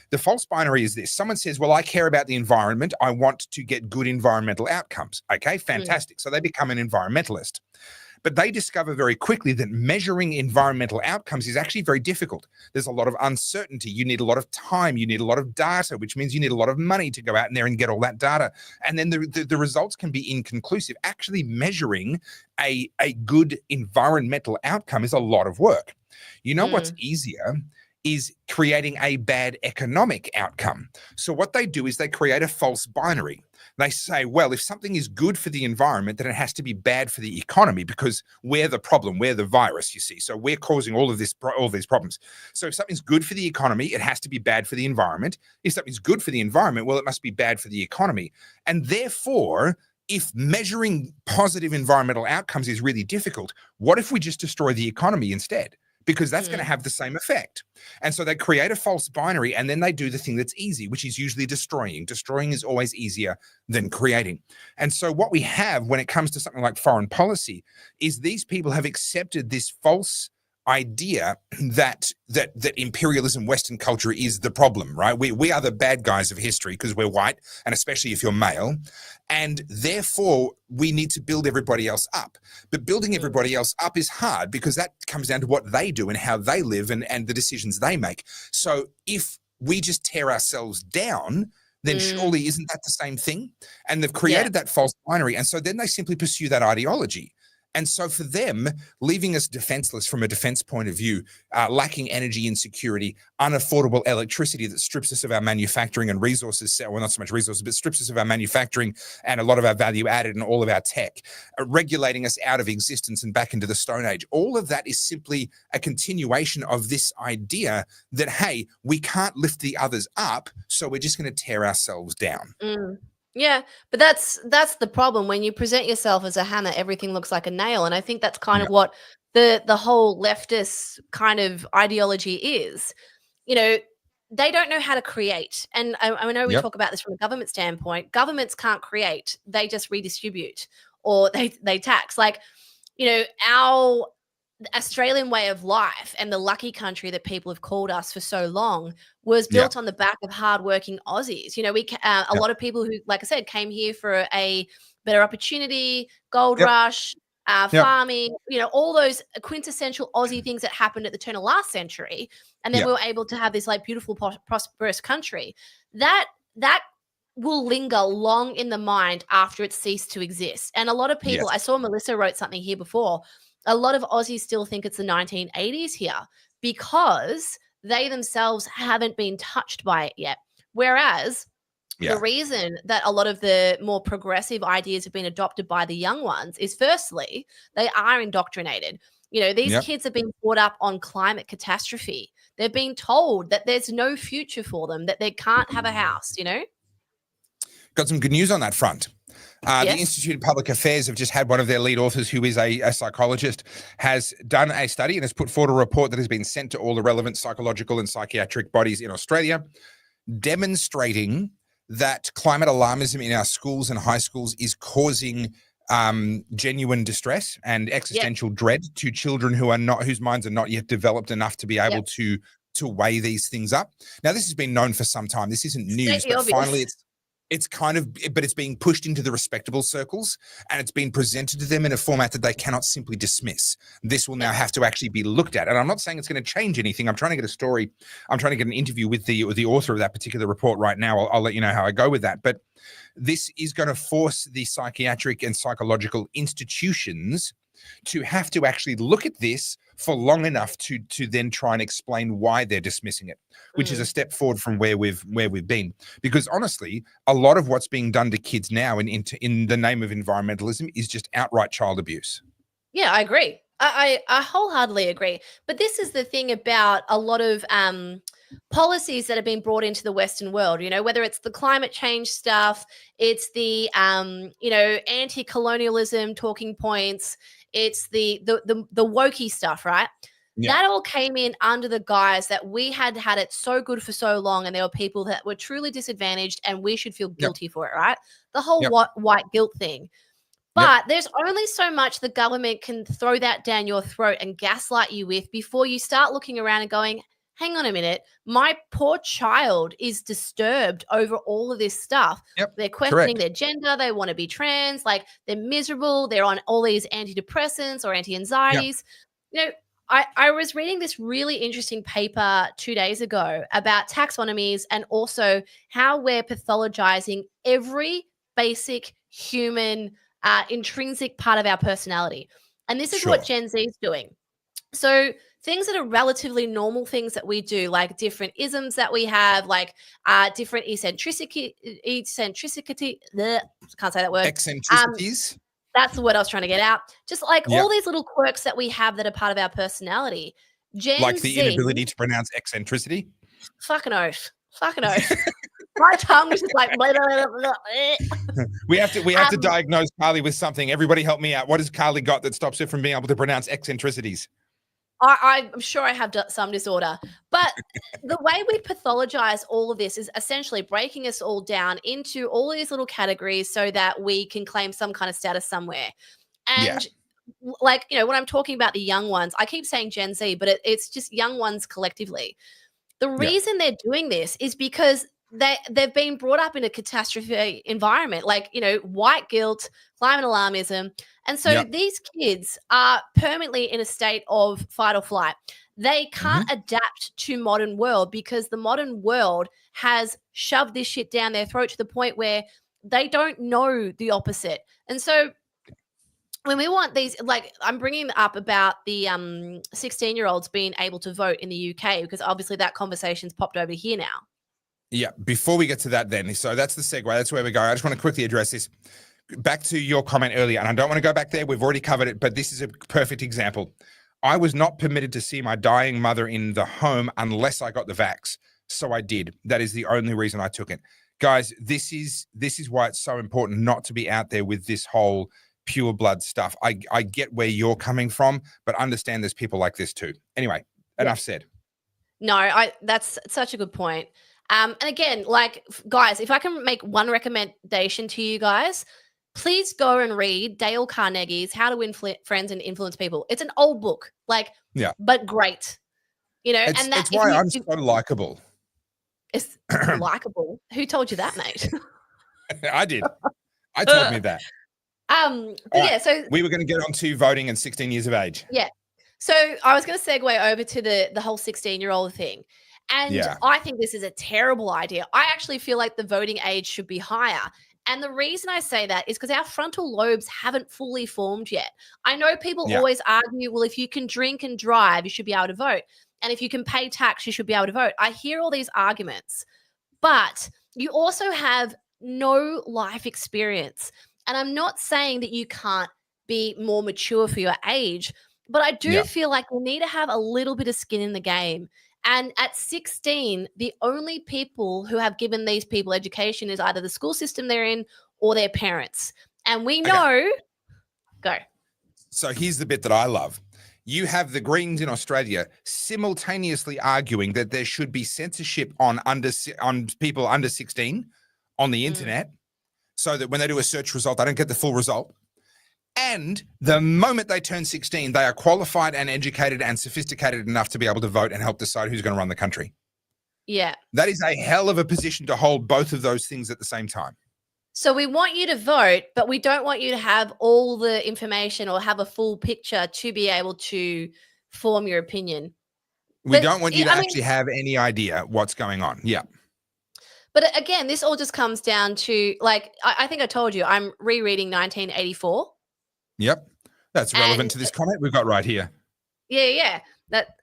The false binary is this. Someone says, well, I care about the environment. I want to get good environmental outcomes. Okay, fantastic. So they become an environmentalist. But they discover very quickly that measuring environmental outcomes is actually very difficult. There's a lot of uncertainty. You need a lot of time. You need a lot of data, which means you need a lot of money to go out in there and get all that data. And then the results can be inconclusive. Actually measuring a good environmental outcome is a lot of work. You know what's easier is creating a bad economic outcome. So what they do is they create a false binary. They say, well, if something is good for the environment, then it has to be bad for the economy because we're the problem, we're the virus, you see. So we're causing all these problems. So if something's good for the economy, it has to be bad for the environment. If something's good for the environment, well, it must be bad for the economy. And therefore, if measuring positive environmental outcomes is really difficult, what if we just destroy the economy instead? Because that's going to have the same effect. And so they create a false binary and then they do the thing that's easy, which is usually destroying. Destroying is always easier than creating. And so what we have when it comes to something like foreign policy is these people have accepted this false idea that imperialism, Western culture is the problem, right? We are the bad guys of history because we're white, and especially if you're male. And therefore, we need to build everybody else up. But building everybody else up is hard because that comes down to what they do and how they live and the decisions they make. So if we just tear ourselves down, then surely isn't that the same thing? And they've created that false binary. And so then they simply pursue that ideology. And so for them, leaving us defenseless from a defense point of view, lacking energy insecurity, unaffordable electricity that strips us of our manufacturing and resources, well, not so much resources, but strips us of our manufacturing and a lot of our value added and all of our tech, regulating us out of existence and back into the Stone Age. All of that is simply a continuation of this idea that, hey, we can't lift the others up, so we're just going to tear ourselves down. Yeah, but that's the problem. When you present yourself as a hammer, everything looks like a nail. And I think that's kind of what the whole leftist kind of ideology is. You know, they don't know how to create. And I know we talk about this from a government standpoint. Governments can't create. They just redistribute or they tax. Like, our Australian way of life and the lucky country that people have called us for so long was built on the back of hardworking Aussies. A lot of people who, like I said, came here for a better opportunity, gold rush, farming, all those quintessential Aussie things that happened at the turn of last century. And then we were able to have this like beautiful, prosperous country that will linger long in the mind after it's ceased to exist. And a lot of people, I saw Melissa wrote something here before, a lot of Aussies still think it's the 1980s here because they themselves haven't been touched by it yet. Whereas the reason that a lot of the more progressive ideas have been adopted by the young ones is, firstly, they are indoctrinated. These kids have been brought up on climate catastrophe. They're being told that there's no future for them, that they can't have a house, Got some good news on that front. The Institute of Public Affairs have just had one of their lead authors, who is a psychologist, has done a study and has put forward a report that has been sent to all the relevant psychological and psychiatric bodies in Australia, demonstrating that climate alarmism in our schools and high schools is causing genuine distress and existential dread to children whose minds are not yet developed enough to be able to weigh these things up. Now, this has been known for some time. This isn't news, but finally it's being pushed into the respectable circles, and it's been presented to them in a format that they cannot simply dismiss. This will now have to actually be looked at. And I'm not saying it's going to change anything. I'm trying to get a story. I'm trying to get an interview with the author of that particular report right now. I'll let you know how I go with that. But this is going to force the psychiatric and psychological institutions to have to actually look at this for long enough to then try and explain why they're dismissing it, which is a step forward from where we've been. Because honestly, a lot of what's being done to kids now in the name of environmentalism is just outright child abuse. Yeah, I agree. I wholeheartedly agree. But this is the thing about a lot of policies that have been brought into the Western world, whether it's the climate change stuff, it's the, anti-colonialism talking points, it's the wokey stuff, right? That all came in under the guise that we had it so good for so long, and there were people that were truly disadvantaged and we should feel guilty for it, right? The whole white guilt thing. But there's only so much the government can throw that down your throat and gaslight you with before you start looking around and going, hang on a minute, my poor child is disturbed over all of this stuff. They're questioning their gender. They want to be trans. Like, they're miserable. They're on all these antidepressants or anti-anxieties. I was reading this really interesting paper 2 days ago about taxonomies and also how we're pathologizing every basic human intrinsic part of our personality. And this is what Gen Z is doing. So things that are relatively normal things that we do, like different isms that we have, like different eccentricity, can't say that word. Eccentricities. That's the word I was trying to get out. Just like all these little quirks that we have that are part of our personality. Like the inability to pronounce eccentricity. Fucking oath. My tongue was just like blah, blah, blah, blah. We have to diagnose Carly with something. Everybody help me out. What has Carly got that stops her from being able to pronounce eccentricities? I'm sure I have some disorder, but the way we pathologize all of this is essentially breaking us all down into all these little categories so that we can claim some kind of status somewhere. And like, when I'm talking about the young ones, I keep saying Gen Z, but it's just young ones collectively. The reason they're doing this is because they've been brought up in a catastrophe environment, like, white guilt, climate alarmism. And so these kids are permanently in a state of fight or flight. They can't adapt to modern world because the modern world has shoved this shit down their throat to the point where they don't know the opposite. And so when we want these, like, I'm bringing up about the 16-year-olds being able to vote in the UK, because obviously that conversation's popped over here now. Yeah, before we get to that then, so that's the segue. That's where we go. I just want to quickly address this. Back to your comment earlier, and I don't want to go back there. We've already covered it, but this is a perfect example. I was not permitted to see my dying mother in the home unless I got the vax. So I did. That is the only reason I took it. Guys, this is why it's so important not to be out there with this whole pure blood stuff. I get where you're coming from, but understand there's people like this too. Anyway, enough said. No, that's such a good point. And again, like, guys, if I can make one recommendation to you guys, please go and read Dale Carnegie's How to Win Friends and Influence People. It's an old book, like, but great. You know, and it's why I'm so likable. It's likable. Who told you that, mate? I did. I told me that. But yeah, so we were going to get on to voting and 16 years of age. Yeah. So I was going to segue over to the whole 16-year-old thing. And I think this is a terrible idea. I actually feel like the voting age should be higher. And the reason I say that is because our frontal lobes haven't fully formed yet. I know people always argue, well, if you can drink and drive, you should be able to vote. And if you can pay tax, you should be able to vote. I hear all these arguments, but you also have no life experience. And I'm not saying that you can't be more mature for your age, but I do feel like we need to have a little bit of skin in the game. And at 16, the only people who have given these people education is either the school system they're in or their parents. And we know, go. So here's the bit that I love. You have the Greens in Australia simultaneously arguing that there should be censorship on people under 16 on the internet, so that when they do a search result, they don't get the full result. And the moment they turn 16, they are qualified and educated and sophisticated enough to be able to vote and help decide who's going to run the country. Yeah. That is a hell of a position to hold both of those things at the same time. So we want you to vote, but we don't want you to have all the information or have a full picture to be able to form your opinion. We don't want you to actually have any idea what's going on. Yeah. But again, this all just comes down to, like, I think I told you, I'm rereading 1984. Yep. That's relevant to this comment we've got right here. Yeah. That,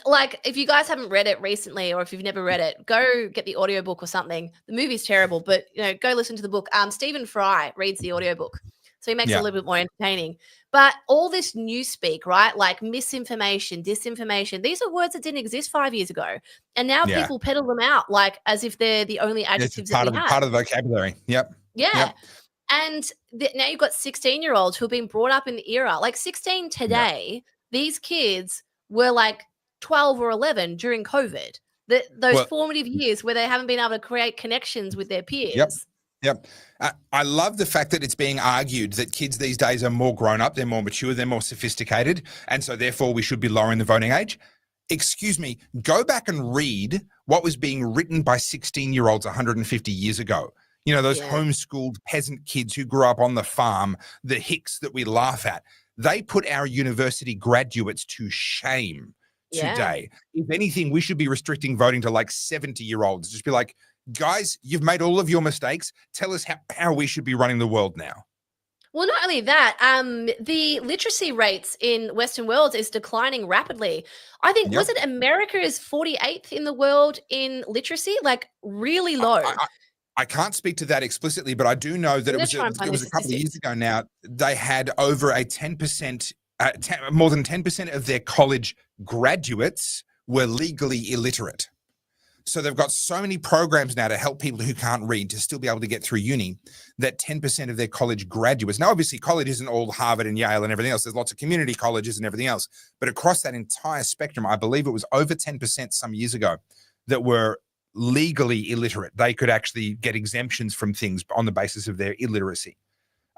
like, if you guys haven't read it recently, or if you've never read it, go get the audiobook or something. The movie's terrible, but, you know, go listen to the book. Stephen Fry reads the audiobook, so he makes it a little bit more entertaining. But all this newspeak, right, like misinformation, disinformation, these are words that didn't exist 5 years ago. And now people peddle them out like as if they're the only adjectives that we have. Part of the vocabulary. Yep. Yeah. Yep. And now you've got 16-year-olds who have been brought up in the era. Like 16 today, these kids were like 12 or 11 during COVID. Those formative years where they haven't been able to create connections with their peers. Yep. I love the fact that it's being argued that kids these days are more grown up, they're more mature, they're more sophisticated, and so therefore we should be lowering the voting age. Excuse me, go back and read what was being written by 16-year-olds 150 years ago. You know, those homeschooled peasant kids who grew up on the farm, the hicks that we laugh at. They put our university graduates to shame today. If anything, we should be restricting voting to like 70-year-olds. Just be like, guys, you've made all of your mistakes. Tell us how we should be running the world now. Well, not only that, the literacy rates in Western worlds is declining rapidly. I think, was it America is 48th in the world in literacy? Like really low. I can't speak to that explicitly, but I do know that it was a couple of years ago now. They had over a 10%, more than 10% of their college graduates were legally illiterate. So they've got so many programs now to help people who can't read to still be able to get through uni, that 10% of their college graduates. Now, obviously, college isn't all Harvard and Yale and everything else. There's lots of community colleges and everything else. But across that entire spectrum, I believe it was over 10% some years ago that were legally illiterate. They could actually get exemptions from things on the basis of their illiteracy.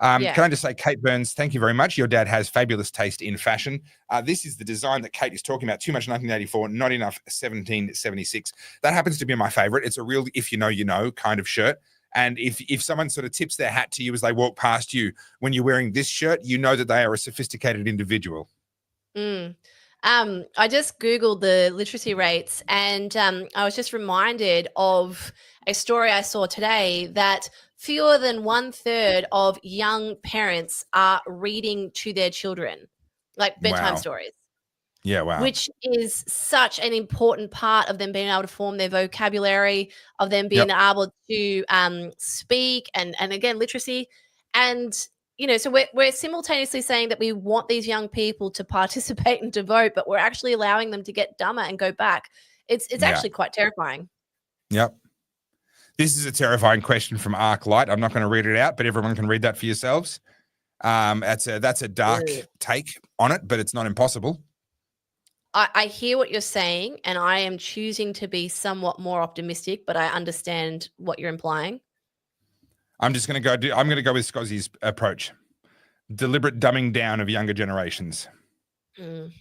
Can I just say, Kate Burns, thank you very much. Your dad has fabulous taste in fashion. This is the design that Kate is talking about. Too much 1984, not enough 1776. That happens to be my favorite. It's a real if you know, you know kind of shirt. And if someone sort of tips their hat to you as they walk past you when you're wearing this shirt, you know that they are a sophisticated individual. I just Googled the literacy rates, and I was just reminded of a story I saw today that fewer than 1/3 of young parents are reading to their children, like bedtime stories. Yeah, wow. Which is such an important part of them being able to form their vocabulary, of them being able to speak, and again, literacy. And you know, so we're simultaneously saying that we want these young people to participate and to vote, but we're actually allowing them to get dumber and go back. It's actually quite terrifying. Yep. This is a terrifying question from ArcLight. I'm not going to read it out, but everyone can read that for yourselves. That's a dark take on it, but it's not impossible. I hear what you're saying, and I am choosing to be somewhat more optimistic, but I understand what you're implying. I'm just going to go. I'm going to go with Scozzy's approach: deliberate dumbing down of younger generations. Mm.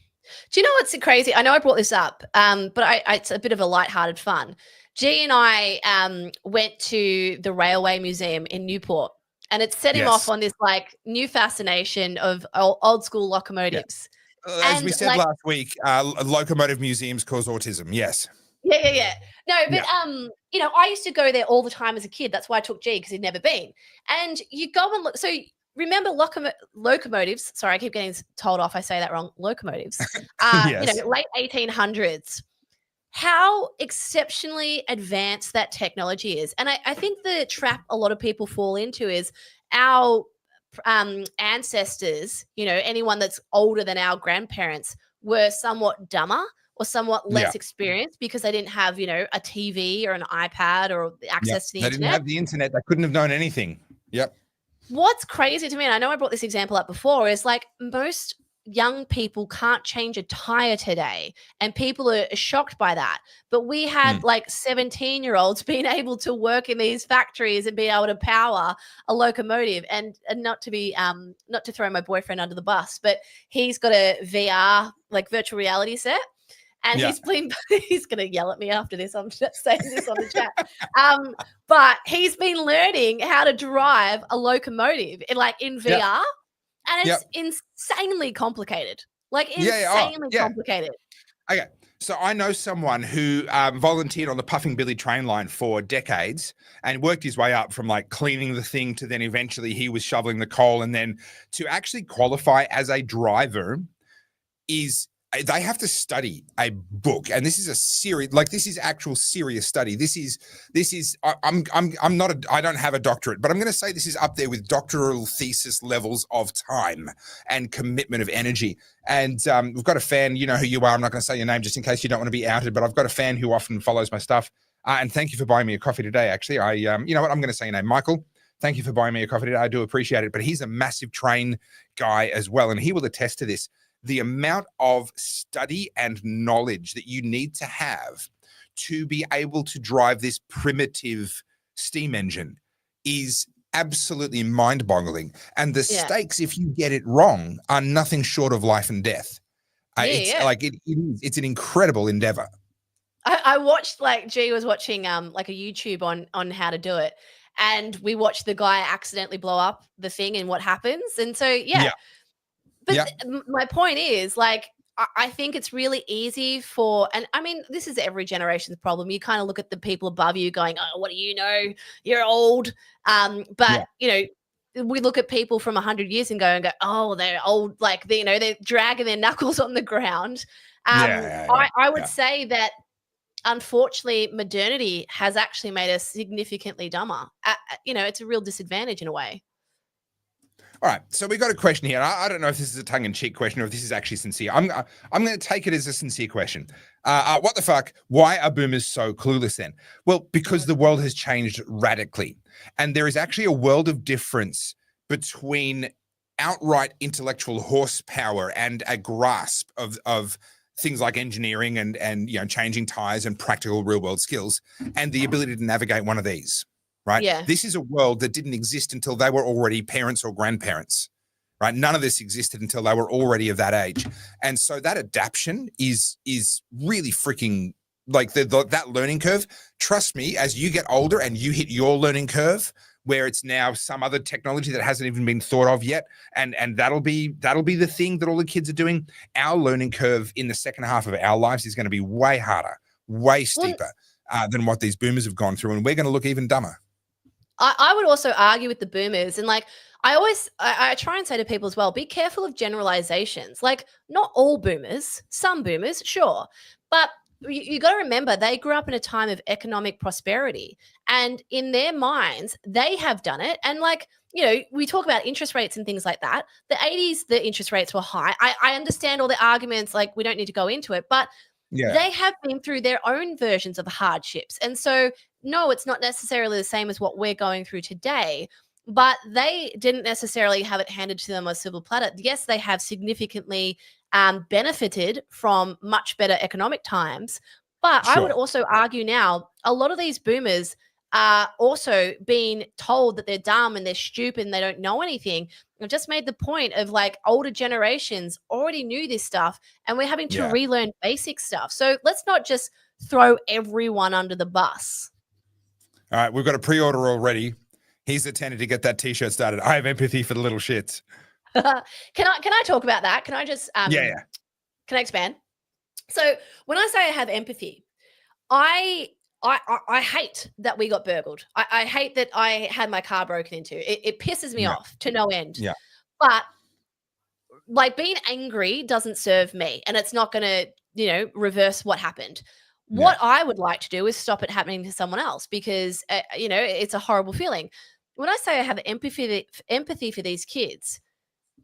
Do you know what's crazy? I know I brought this up, but it's a bit of a lighthearted fun. G and I went to the Railway Museum in Newport, and it set him off on this like new fascination of old school locomotives. As we said last week, locomotive museums cause autism. Yes. Yeah. No, but you know, I used to go there all the time as a kid. That's why I took G, because he'd never been. And you go and look. So remember locomotives? Sorry, I keep getting told off. I say that wrong. Locomotives. Yes. You know, late 1800s. How exceptionally advanced that technology is, and I think the trap a lot of people fall into is our ancestors. You know, anyone that's older than our grandparents were somewhat dumber or somewhat less experienced because they didn't have, you know, a TV or an iPad or access to the internet. They didn't have the internet. They couldn't have known anything. Yep. What's crazy to me, and I know I brought this example up before, is like most young people can't change a tire today, and people are shocked by that. But we had like 17-year-olds being able to work in these factories and being able to power a locomotive. And not to be not to throw my boyfriend under the bus, but he's got a VR, like virtual reality set. And he's going to yell at me after this. I'm just saying this on the chat. But he's been learning how to drive a locomotive in VR. And it's insanely complicated. Like insanely complicated. Okay. So I know someone who volunteered on the Puffing Billy train line for decades and worked his way up from like cleaning the thing to then eventually he was shoveling the coal, and then to actually qualify as a driver they have to study a book, and this is a serious, like this is actual serious study. This is I'm not I don't have a doctorate, but I'm going to say this is up there with doctoral thesis levels of time and commitment of energy. And we've got a fan, you know who you are. I'm not going to say your name just in case you don't want to be outed, but I've got a fan who often follows my stuff. And thank you for buying me a coffee today. Actually, you know what, I'm going to say your name, Michael. Thank you for buying me a coffee today. I do appreciate it. But he's a massive train guy as well, and he will attest to this. The amount of study and knowledge that you need to have to be able to drive this primitive steam engine is absolutely mind-boggling. And the stakes, if you get it wrong, are nothing short of life and death. It's an incredible endeavor. I watched, like, G was watching like a YouTube on how to do it. And we watched the guy accidentally blow up the thing and what happens. And so, But my point is, like, I think it's really easy and I mean, this is every generation's problem. You kind of look at the people above you going, oh, what do you know? You're old. You know, we look at people from 100 years ago and go, oh, they're old. Like, they're dragging their knuckles on the ground. I would say that, unfortunately, modernity has actually made us significantly dumber. You know, it's a real disadvantage in a way. All right, so we got a question here. I don't know if this is a tongue-in-cheek question or if this is actually sincere. I'm going to take it as a sincere question. What the fuck? Why are boomers so clueless then? Well, because the world has changed radically, and there is actually a world of difference between outright intellectual horsepower and a grasp of things like engineering and you know, changing tires and practical real-world skills, and the ability to navigate one of these. Right? Yeah. This is a world that didn't exist until they were already parents or grandparents, right? None of this existed until they were already of that age. And so that adaptation is really freaking, like, that learning curve. Trust me, as you get older and you hit your learning curve, where it's now some other technology that hasn't even been thought of yet, and that'll be the thing that all the kids are doing. Our learning curve in the second half of our lives is going to be way harder, way steeper than what these boomers have gone through, and we're going to look even dumber. I would also argue with the boomers, and like I try and say to people as well, be careful of generalizations. Like, not all boomers, some boomers, sure, but you got to remember they grew up in a time of economic prosperity, and in their minds they have done it. And like, you know, we talk about interest rates and things like that. The 80s, the interest rates were high. I understand all the arguments, like, we don't need to go into it, but they have been through their own versions of hardships. And so, no, it's not necessarily the same as what we're going through today, but they didn't necessarily have it handed to them on a silver platter. Yes, they have significantly benefited from much better economic times. But I would also argue now a lot of these boomers are also being told that they're dumb and they're stupid and they don't know anything. I've just made the point of like older generations already knew this stuff and we're having to relearn basic stuff. So let's not just throw everyone under the bus. All right, we've got a pre-order already. He's attended to get that t-shirt started. I have empathy for the little shits. Can I talk about that? Can I just can I expand? So when I say I have empathy, I hate that we got burgled. I hate that I had my car broken into. It pisses me off to no end. Yeah. But like being angry doesn't serve me, and it's not going to, reverse what happened. What I would like to do is stop it happening to someone else because, it's a horrible feeling. When I say I have empathy for these kids,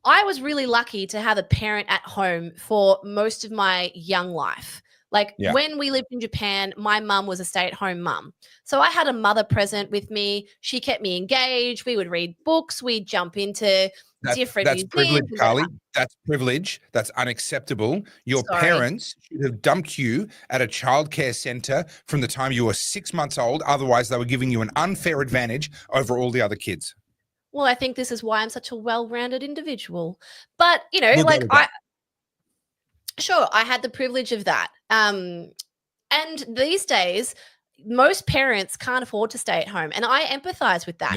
I was really lucky to have a parent at home for most of my young life. Like when we lived in Japan, my mum was a stay-at-home mum. So I had a mother present with me. She kept me engaged. We would read books. We'd jump into different museums. Privilege, Carly. That's privilege. That's unacceptable. Your parents should have dumped you at a childcare center from the time you were 6 months old. Otherwise, they were giving you an unfair advantage over all the other kids. Well, I think this is why I'm such a well-rounded individual. But, sure, I had the privilege of that. And these days, most parents can't afford to stay at home. And I empathize with that,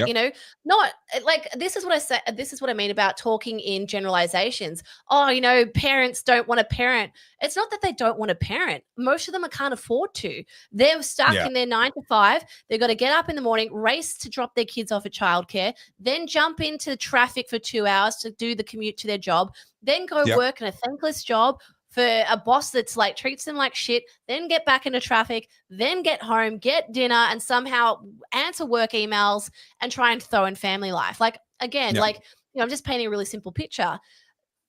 not like, this is what I say. This is what I mean about talking in generalizations. Oh, parents don't want to parent. It's not that they don't want to parent. Most of them can't afford to. They're stuck in their 9 to 5. They've got to get up in the morning, race to drop their kids off at childcare, then jump into traffic for 2 hours to do the commute to their job, then go work in a thankless job for a boss that's like treats them like shit, then get back into traffic, then get home, get dinner, and somehow answer work emails and try and throw in family life. Like, again, I'm just painting a really simple picture.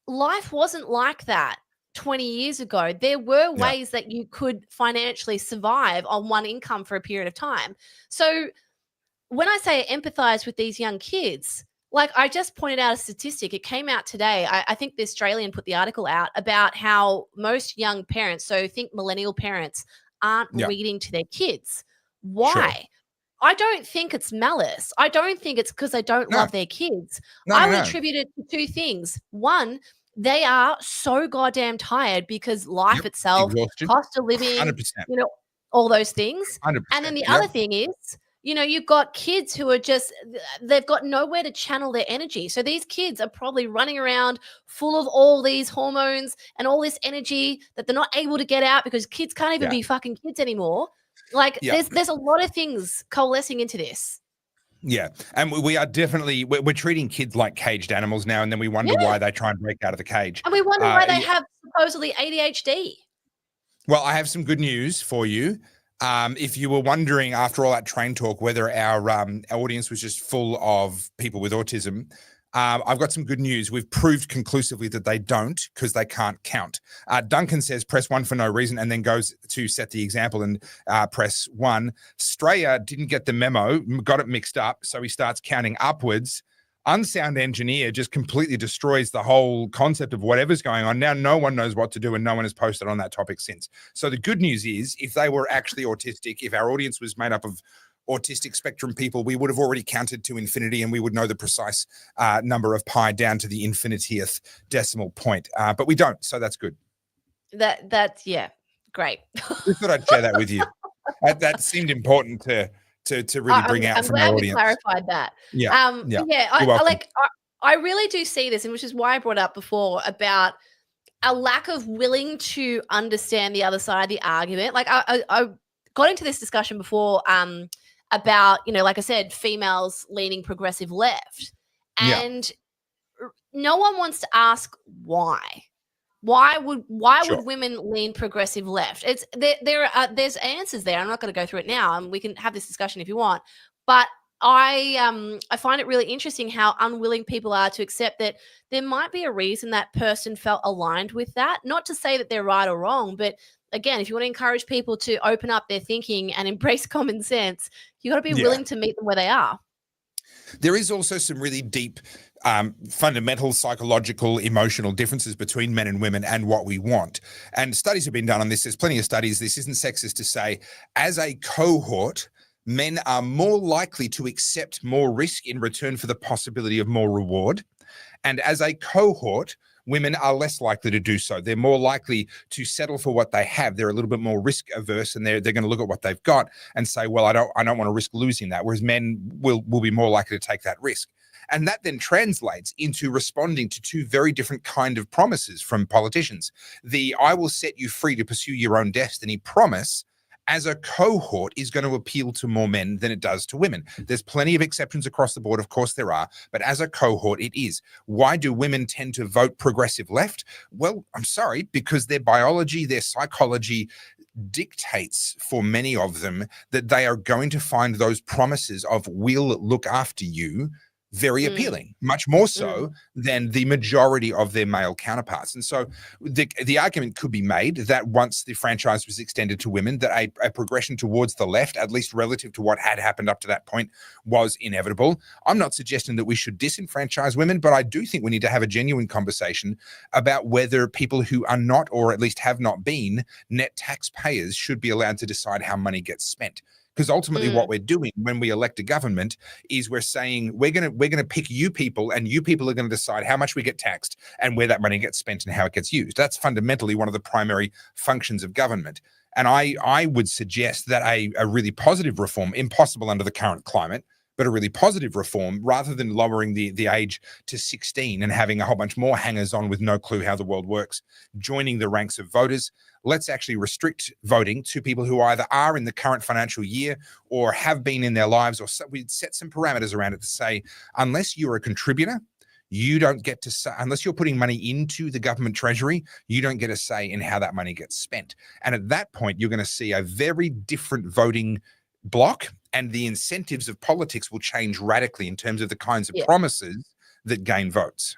Life wasn't like that 20 years ago. There were ways that you could financially survive on one income for a period of time. So when I say empathize with these young kids, like I just pointed out a statistic. It came out today. I think the Australian put the article out about how most young parents, so think millennial parents, aren't reading to their kids. Why? Sure. I don't think it's malice. I don't think it's because they don't love their kids. I would attribute it to two things. One, they are so goddamn tired because life itself, cost of living, 100%. All those things. 100%. And then the other thing is, you've got kids who are they've got nowhere to channel their energy. So these kids are probably running around full of all these hormones and all this energy that they're not able to get out because kids can't even be fucking kids anymore. Like there's a lot of things coalescing into this. Yeah. And we are definitely, we're treating kids like caged animals now. And then we wonder why they try and break out of the cage. And we wonder why they have supposedly ADHD. Well, I have some good news for you. If you were wondering after all that train talk whether our audience was just full of people with autism, I've got some good news. We've proved conclusively that they don't because they can't count. Duncan says press 1 for no reason and then goes to set the example and press 1. Straya didn't get the memo, got it mixed up, so he starts counting upwards. Unsound engineer just completely destroys the whole concept of whatever's going on. Now no one knows what to do and no one has posted on that topic since. So the good news is if they were actually autistic, if our audience was made up of autistic spectrum people, we would have already counted to infinity and we would know the precise number of pi down to the infinitieth decimal point. But we don't, so that's good. That's great. Just thought I'd share that with you. That seemed important to really bring out from our audience. I'm glad we clarified that. I really do see this, and which is why I brought up before about a lack of willing to understand the other side of the argument. Like I got into this discussion before about, like I said, females leaning progressive left, and no one wants to ask why. Why would women lean progressive left? It's there's answers there. I'm not going to go through it now, and we can have this discussion if you want. But I find it really interesting how unwilling people are to accept that there might be a reason that person felt aligned with that. Not to say that they're right or wrong, but again, if you want to encourage people to open up their thinking and embrace common sense, you got to be willing to meet them where they are. There is also some really deep fundamental psychological, emotional differences between men and women and what we want. And studies have been done on this. There's plenty of studies. This isn't sexist to say, as a cohort, men are more likely to accept more risk in return for the possibility of more reward. And as a cohort, women are less likely to do so. They're more likely to settle for what they have. They're a little bit more risk averse, and they're going to look at what they've got and say, well, I don't want to risk losing that. Whereas men will be more likely to take that risk. And that then translates into responding to two very different kind of promises from politicians. The "I will set you free to pursue your own destiny" promise as a cohort is going to appeal to more men than it does to women. There's plenty of exceptions across the board. Of course there are, but as a cohort, it is. Why do women tend to vote progressive left? Well, I'm sorry, because their biology, their psychology dictates for many of them that they are going to find those promises of "we'll look after you" very appealing, much more so than the majority of their male counterparts. And so the argument could be made that once the franchise was extended to women, that a progression towards the left, at least relative to what had happened up to that point, was inevitable. I'm not suggesting that we should disenfranchise women, but I do think we need to have a genuine conversation about whether people who are not, or at least have not been, net taxpayers should be allowed to decide how money gets spent. Because ultimately what we're doing when we elect a government is we're saying we're gonna pick you people, and you people are going to decide how much we get taxed and where that money gets spent and how it gets used. That's fundamentally one of the primary functions of government. And I would suggest that a really positive reform, impossible under the current climate, but a really positive reform, rather than lowering the age to 16 and having a whole bunch more hangers on with no clue how the world works, joining the ranks of voters, let's actually restrict voting to people who either are in the current financial year or have been in their lives, or we'd set some parameters around it to say, unless you're a contributor, you don't get to say, unless you're putting money into the government treasury, you don't get a say in how that money gets spent. And at that point, you're going to see a very different voting block, and the incentives of politics will change radically in terms of the kinds of promises that gain votes.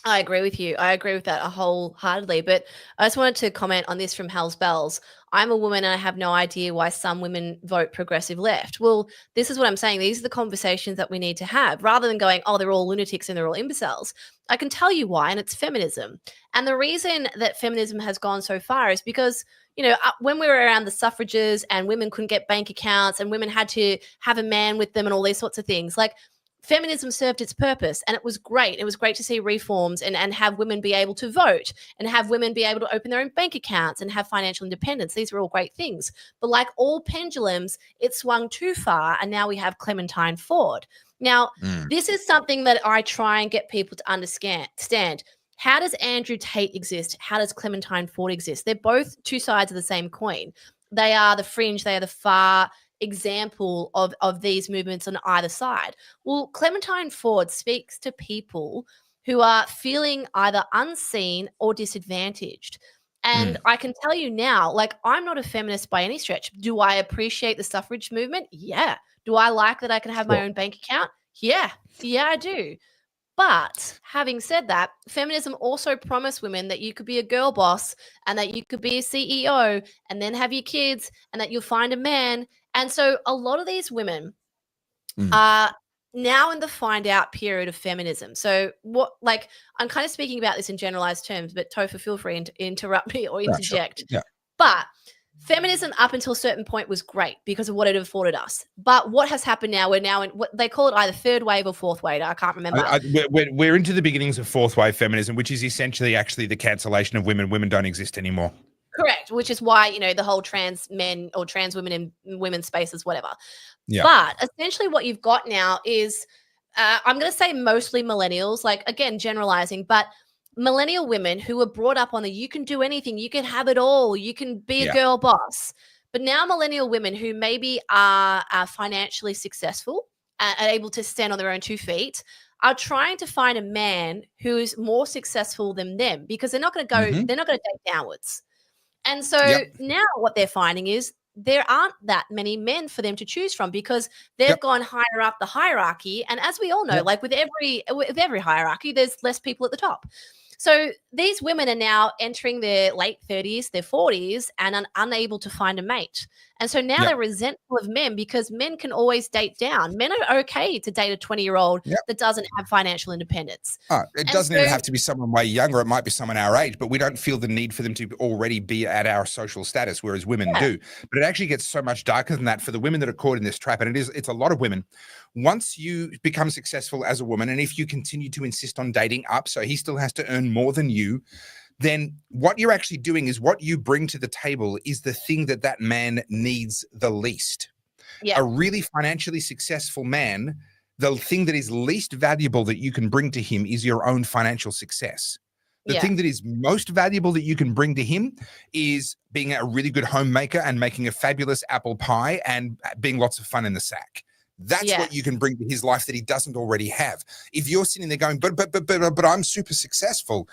I agree with you. I agree with that wholeheartedly. But I just wanted to comment on this from Hell's Bells. I'm a woman and I have no idea why some women vote progressive left. Well, this is what I'm saying. These are the conversations that we need to have, rather than going, oh, they're all lunatics and they're all imbeciles. I can tell you why, and it's feminism. And the reason that feminism has gone so far is because, you know, when we were around the suffrages and women couldn't get bank accounts and women had to have a man with them and all these sorts of things, like, feminism served its purpose, and it was great. It was great to see reforms and have women be able to vote and have women be able to open their own bank accounts and have financial independence. These were all great things. But like all pendulums, it swung too far, and now we have Clementine Ford. Now, this is something that I try and get people to understand. How does Andrew Tate exist? How does Clementine Ford exist? They're both two sides of the same coin. They are the fringe. They are the far example of these movements on either side. Well, Clementine Ford speaks to people who are feeling either unseen or disadvantaged. And I can tell you now, like, I'm not a feminist by any stretch. Do I appreciate the suffrage movement? Yeah. Do I like that I can have my own bank account? Yeah. Yeah, I do. But having said that, feminism also promised women that you could be a girl boss and that you could be a CEO and then have your kids and that you'll find a man. And so a lot of these women are now in the find out period of feminism. So what, like, I'm kind of speaking about this in generalized terms, but Topher, feel free to interrupt me or interject. Sure. Yeah. But feminism up until a certain point was great because of what it afforded us. But what has happened now, we're now in what they call it either third wave or fourth wave. I can't remember. We're into the beginnings of fourth wave feminism, which is essentially actually the cancellation of women. Women don't exist anymore. Correct, which is why, you know, the whole trans men or trans women in women's spaces, whatever. Yeah. But essentially what you've got now is, I'm going to say mostly millennials, like, again, generalizing, but millennial women who were brought up on the you can do anything, you can have it all, you can be a girl boss. But now millennial women who maybe are financially successful and able to stand on their own 2 feet are trying to find a man who is more successful than them, because they're not going to go, they're not going to date downwards. And so now what they're finding is there aren't that many men for them to choose from, because they've gone higher up the hierarchy. And as we all know, like with every hierarchy, there's less people at the top. So these women are now entering their late 30s, their 40s, and unable to find a mate. And so now they're resentful of men because men can always date down. Men are okay to date a 20-year-old that doesn't have financial independence. It doesn't even have to be someone way younger. It might be someone our age, but we don't feel the need for them to already be at our social status, whereas women do. But it actually gets so much darker than that for the women that are caught in this trap. And it's a lot of women. Once you become successful as a woman, and if you continue to insist on dating up, so he still has to earn more than you, then what you're actually doing is what you bring to the table is the thing that that man needs the least. A really financially successful man, the thing that is least valuable that you can bring to him is your own financial success. The thing that is most valuable that you can bring to him is being a really good homemaker and making a fabulous apple pie and being lots of fun in the sack. That's what you can bring to his life that he doesn't already have. If you're sitting there going, but I'm super successful,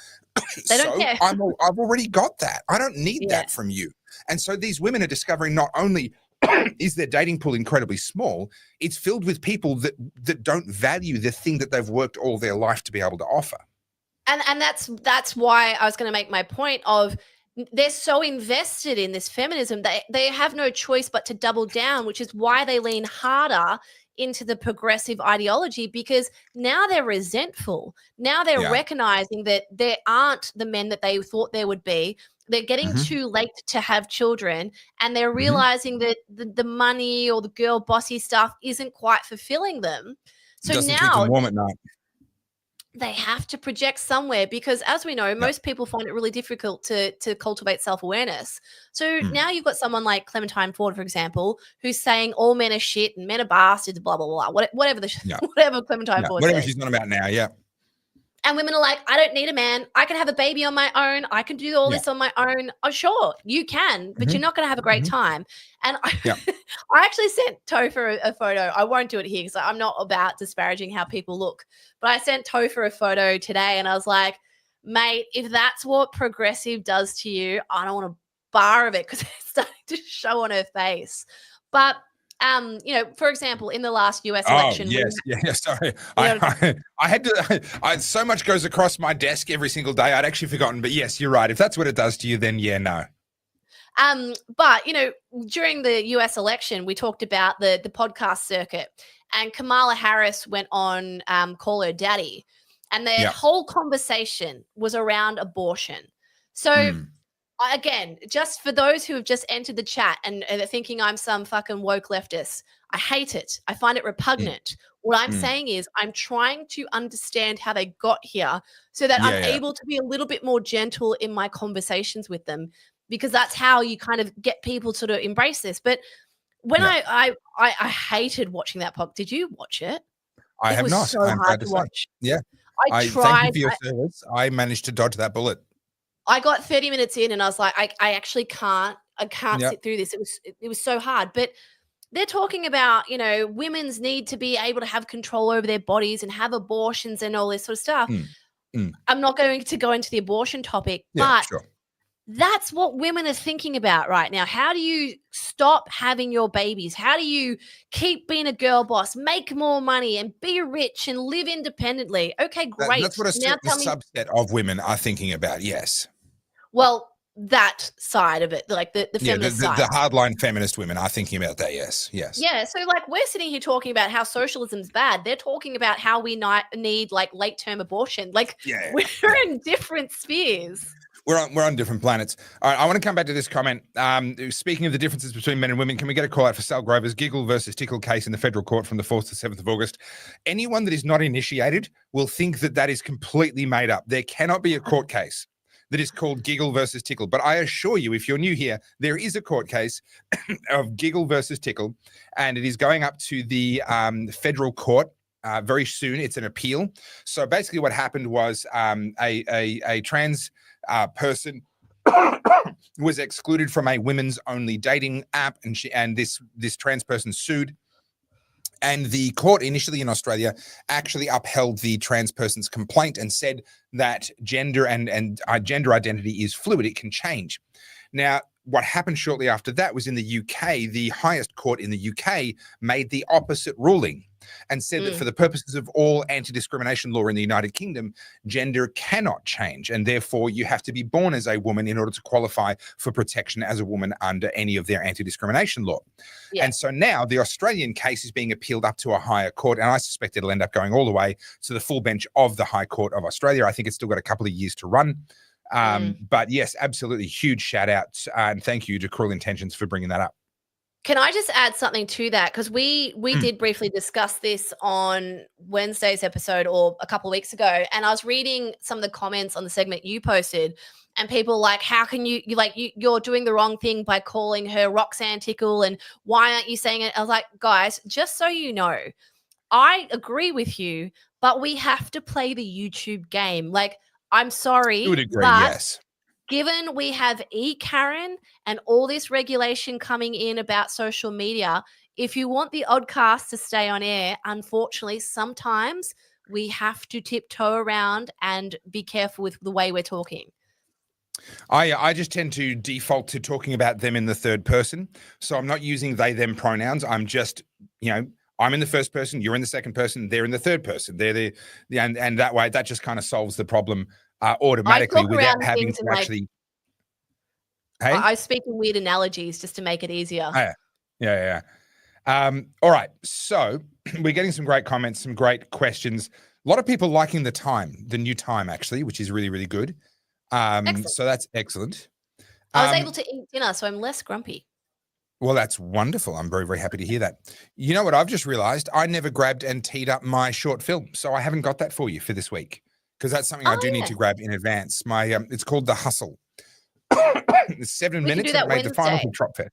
so I've already got that. I don't need that from you. And so these women are discovering not only is their dating pool incredibly small, it's filled with people that don't value the thing that they've worked all their life to be able to offer. And that's why I was going to make my point of they're so invested in this feminism that they have no choice but to double down, which is why they lean harder into the progressive ideology, because now they're resentful. Now they're recognizing that there aren't the men that they thought there would be. They're getting too late to have children, and they're realizing that the money or the girl bossy stuff isn't quite fulfilling them. So doesn't now keep them warm at night. They have to project somewhere because, as we know, most people find it really difficult to cultivate self-awareness. So now you've got someone like Clementine Ford, for example, who's saying all men are shit and men are bastards, blah, blah, blah, whatever whatever Clementine Ford whatever says. she's on about now, And women are like, I don't need a man. I can have a baby on my own. I can do all this on my own. Oh, sure, you can, but you're not going to have a great time. And I actually sent Topher a photo. I won't do it here because I'm not about disparaging how people look. But I sent Topher a photo today and I was like, mate, if that's what progressive does to you, I don't want a bar of it because it's starting to show on her face. But for example, in the last US election. Sorry. I had to, so much goes across my desk every single day. I'd actually forgotten, but yes, you're right. If that's what it does to you, then no. But, during the US election, we talked about the podcast circuit, and Kamala Harris went on Call Her Daddy, and their whole conversation was around abortion. So again, just for those who have just entered the chat and are thinking I'm some fucking woke leftist, I hate it. I find it repugnant. What I'm saying is I'm trying to understand how they got here so that I'm able to be a little bit more gentle in my conversations with them, because that's how you kind of get people to sort of embrace this. But when I hated watching that podcast. Did you watch it? I have not. So hard to watch. I tried. Thank you for your service. I managed to dodge that bullet. I got 30 minutes in and I was like, I actually can't sit through this. It was so hard. But they're talking about, women's need to be able to have control over their bodies and have abortions and all this sort of stuff. I'm not going to go into the abortion topic, but that's what women are thinking about right now. How do you stop having your babies? How do you keep being a girl boss, make more money and be rich and live independently? Okay, great. That's what a certain subset of women are thinking about, yes. Well, that side of it, like the feminist side. The hardline feminist women are thinking about that, yes. Yeah, so like we're sitting here talking about how socialism's bad. They're talking about how we need like late-term abortion. Like we're in different spheres. We're on different planets. All right, I want to come back to this comment. Speaking of the differences between men and women, can we get a call out for Sal Grover's Giggle versus Tickle case in the federal court from the 4th to 7th of August? Anyone that is not initiated will think that is completely made up. There cannot be a court case that is called Giggle versus Tickle. But I assure you, if you're new here, there is a court case of Giggle versus Tickle, and it is going up to the federal court very soon. It's an appeal. So basically what happened was a trans person was excluded from a women's only dating app, and this trans person sued. And the court initially in Australia actually upheld the trans person's complaint and said that gender and gender identity is fluid. It can change. Now, what happened shortly after that was in the UK, the highest court in the UK made the opposite ruling and said that for the purposes of all anti-discrimination law in the United Kingdom, gender cannot change. And therefore, you have to be born as a woman in order to qualify for protection as a woman under any of their anti-discrimination law. Yeah. And so now the Australian case is being appealed up to a higher court. And I suspect it'll end up going all the way to the full bench of the High Court of Australia. I think it's still got a couple of years to run. But yes, absolutely huge shout out and thank you to Cruel Intentions for bringing that up. Can I just add something to that? Because we did briefly discuss this on Wednesday's episode or a couple of weeks ago, and I was reading some of the comments on the segment you posted, and people like, how can you're doing the wrong thing by calling her Roxanne Tickle, and why aren't you saying it? I was like, guys, just so you know, I agree with you, but we have to play the YouTube game. Like, I'm sorry, I would agree, yes. Given we have Karen and all this regulation coming in about social media, if you want the oddcast to stay on air, unfortunately, sometimes we have to tiptoe around and be careful with the way we're talking. I just tend to default to talking about them in the third person. So I'm not using they, them pronouns. I'm just, I'm in the first person, you're in the second person, they're in the third person. They're and that way, that just kind of solves the problem automatically without having to actually. Hey, I speak in weird analogies just to make it easier. Oh, yeah. All right, so we're getting some great comments, some great questions. A lot of people liking the new time actually, which is really, really good. So that's excellent. I was able to eat dinner, so I'm less grumpy. Well, that's wonderful. I'm very, very happy to hear that. You know what? I've just realized I never grabbed and teed up my short film, so I haven't got that for you for this week. Because that's something I do need to grab in advance. It's called The Hustle. It's 7 minutes and it made the final drop fair.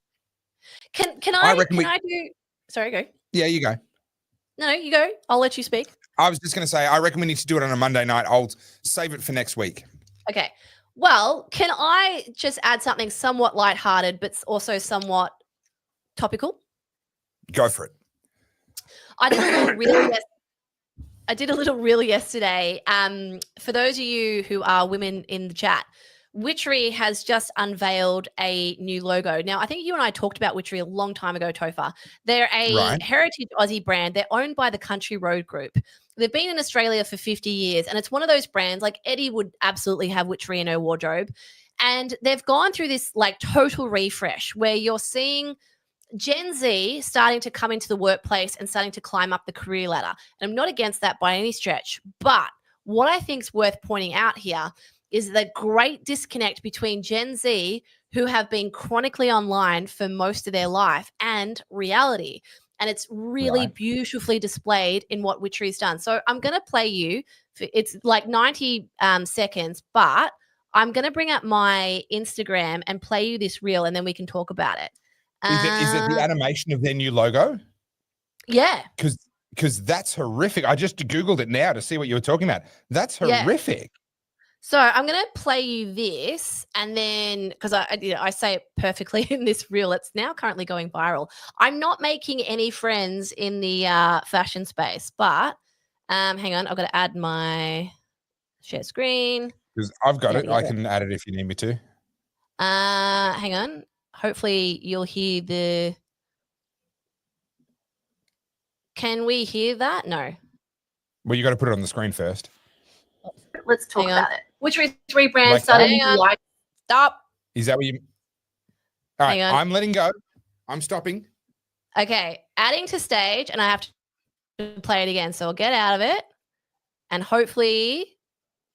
Can I do? Sorry, go. Yeah, you go. No, you go. I'll let you speak. I was just going to say, I reckon we need to do it on a Monday night. I'll save it for next week. Okay. Well, can I just add something somewhat lighthearted, but also somewhat topical? Go for it. I did a little reel yesterday. For those of you who are women in the chat, Witchery has just unveiled a new logo. Now, I think you and I talked about Witchery a long time ago, Topher. They're a heritage Aussie brand. They're owned by the Country Road Group. They've been in Australia for 50 years, and it's one of those brands, like Eddie would absolutely have Witchery in her wardrobe. And they've gone through this like total refresh where you're seeing Gen Z starting to come into the workplace and starting to climb up the career ladder. And I'm not against that by any stretch. But what I think is worth pointing out here is the great disconnect between Gen Z, who have been chronically online for most of their life, and reality. And it's really beautifully displayed in what Witchery's done. So I'm going to play you. It's like 90 seconds, but I'm going to bring up my Instagram and play you this reel, and then we can talk about it. Is it the animation of their new logo? Yeah. Because that's horrific. I just Googled it now to see what you were talking about. That's horrific. Yeah. So I'm going to play you this, and then because I say it perfectly in this reel, it's now currently going viral. I'm not making any friends in the fashion space, but hang on, I've got to add my share screen. Because I've got it. I can add it if you need me to. Hang on. Hopefully you'll hear the. Can we hear that? No. Well, you got to put it on the screen first. Let's talk about it. Witchery's rebrand started in July. Stop. Is that what you? All right, I'm letting go. I'm stopping. Okay, adding to stage, and I have to play it again. So I'll get out of it, and hopefully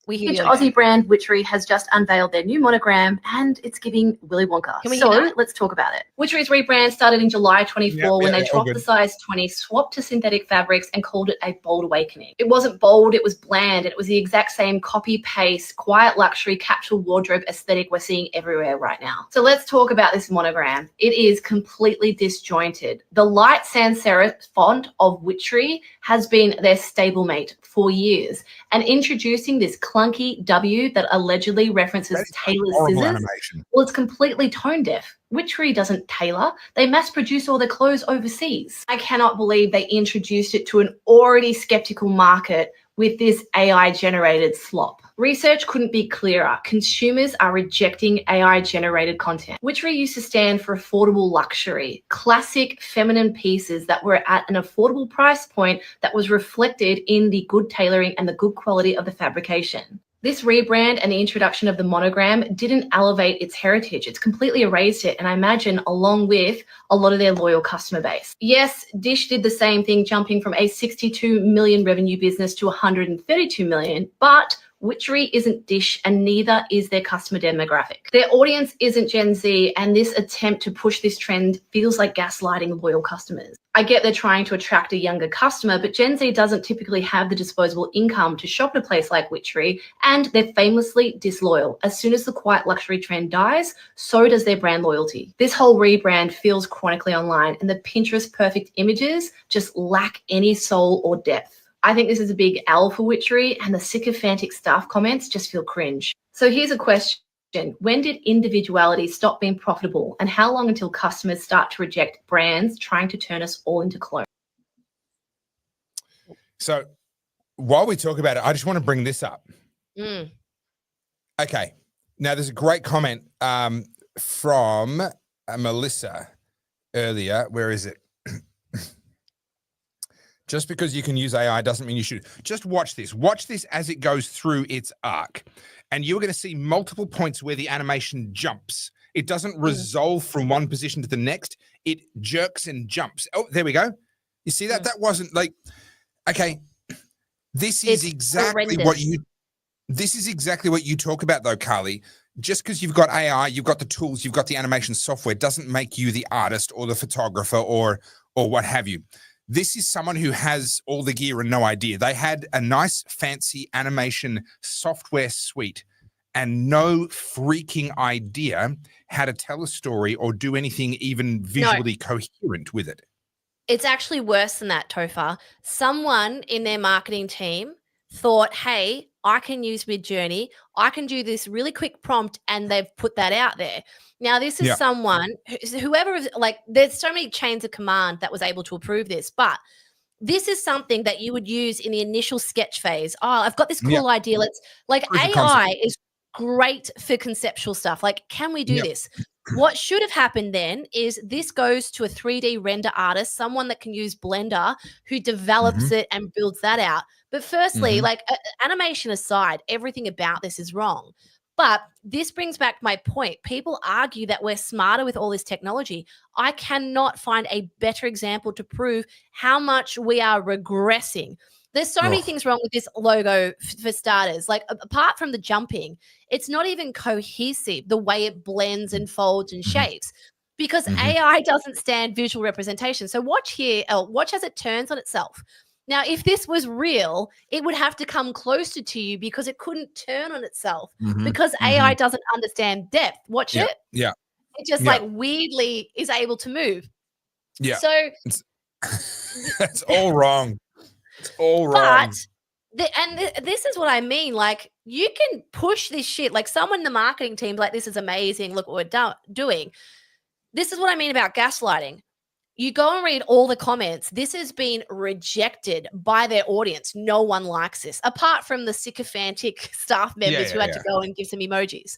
we hear. Aussie brand Witchery has just unveiled their new monogram, and it's giving Willy Wonka. So let's talk about it. Witchery's rebrand started in July 24 when they dropped the size 20, swapped to synthetic fabrics, and called it a bold awakening. It wasn't bold, it was bland. It was the exact same copy-paste, quiet luxury capsule wardrobe aesthetic we're seeing everywhere right now. So let's talk about this monogram. It is completely disjointed. The light sans serif font of Witchery has been their stablemate for years, and introducing this clunky W that allegedly references Taylor's scissors, animation. Well, it's completely tone deaf. Witchery doesn't tailor. They mass produce all their clothes overseas. I cannot believe they introduced it to an already skeptical market with this AI-generated slop. Research couldn't be clearer. Consumers are rejecting AI-generated content. Witchery used to stand for affordable luxury, classic feminine pieces that were at an affordable price point that was reflected in the good tailoring and the good quality of the fabrication. This rebrand and the introduction of the monogram didn't elevate its heritage. It's completely erased it, and I imagine along with a lot of their loyal customer base. Yes, Dish did the same thing, jumping from a 62 million revenue business to 132 million, but Witchery isn't Dish, and neither is their customer demographic. Their audience isn't Gen Z, and this attempt to push this trend feels like gaslighting loyal customers. I get they're trying to attract a younger customer, but Gen Z doesn't typically have the disposable income to shop at a place like Witchery, and they're famously disloyal. As soon as the quiet luxury trend dies, so does their brand loyalty. This whole rebrand feels chronically online, and the Pinterest perfect images just lack any soul or depth. I think this is a big L for Witchery, and the sycophantic staff comments just feel cringe. So here's a question. When did individuality stop being profitable, and how long until customers start to reject brands trying to turn us all into clones? So while we talk about it, I just want to bring this up. Okay. Now, there's a great comment from Melissa earlier. Where is it? Just because you can use AI doesn't mean you should. Just watch this. Watch this as it goes through its arc. And you're going to see multiple points where the animation jumps. It doesn't resolve from one position to the next. It jerks and jumps. Oh, there we go. You see that? That wasn't like, okay. This is exactly what you talk about though, Carly. Just because you've got AI, you've got the tools, you've got the animation software, doesn't make you the artist or the photographer or what have you. This is someone who has all the gear and no idea. They had a nice, fancy animation software suite and no freaking idea how to tell a story or do anything even visually coherent with it. It's actually worse than that, Topher. Someone in their marketing team thought, hey, I can use Midjourney. I can do this really quick prompt, and they've put that out there. Now, this is someone, whoever, like, there's so many chains of command that was able to approve this, but this is something that you would use in the initial sketch phase. Oh, I've got this cool idea. Let's, like, AI is great for conceptual stuff. Like, can we do this? What should have happened then is this goes to a 3D render artist, someone that can use Blender, who develops it and builds that out. But firstly, like, animation aside, everything about this is wrong. But this brings back my point. People argue that we're smarter with all this technology. I cannot find a better example to prove how much we are regressing. There's so many things wrong with this logo for starters. Like, apart from the jumping, it's not even cohesive, the way it blends and folds and shapes, because AI doesn't stand visual representation. So watch here, watch as it turns on itself. Now, if this was real, it would have to come closer to you because it couldn't turn on itself because AI doesn't understand depth. Watch it. Yeah. It just like weirdly is able to move. Yeah. So that's all wrong. It's all wrong. But this is what I mean. Like, you can push this shit. Like, someone in the marketing team, like, this is amazing. Look what we're doing. This is what I mean about gaslighting. You go and read all the comments. This has been rejected by their audience. No one likes this, apart from the sycophantic staff members who had to go and give some emojis.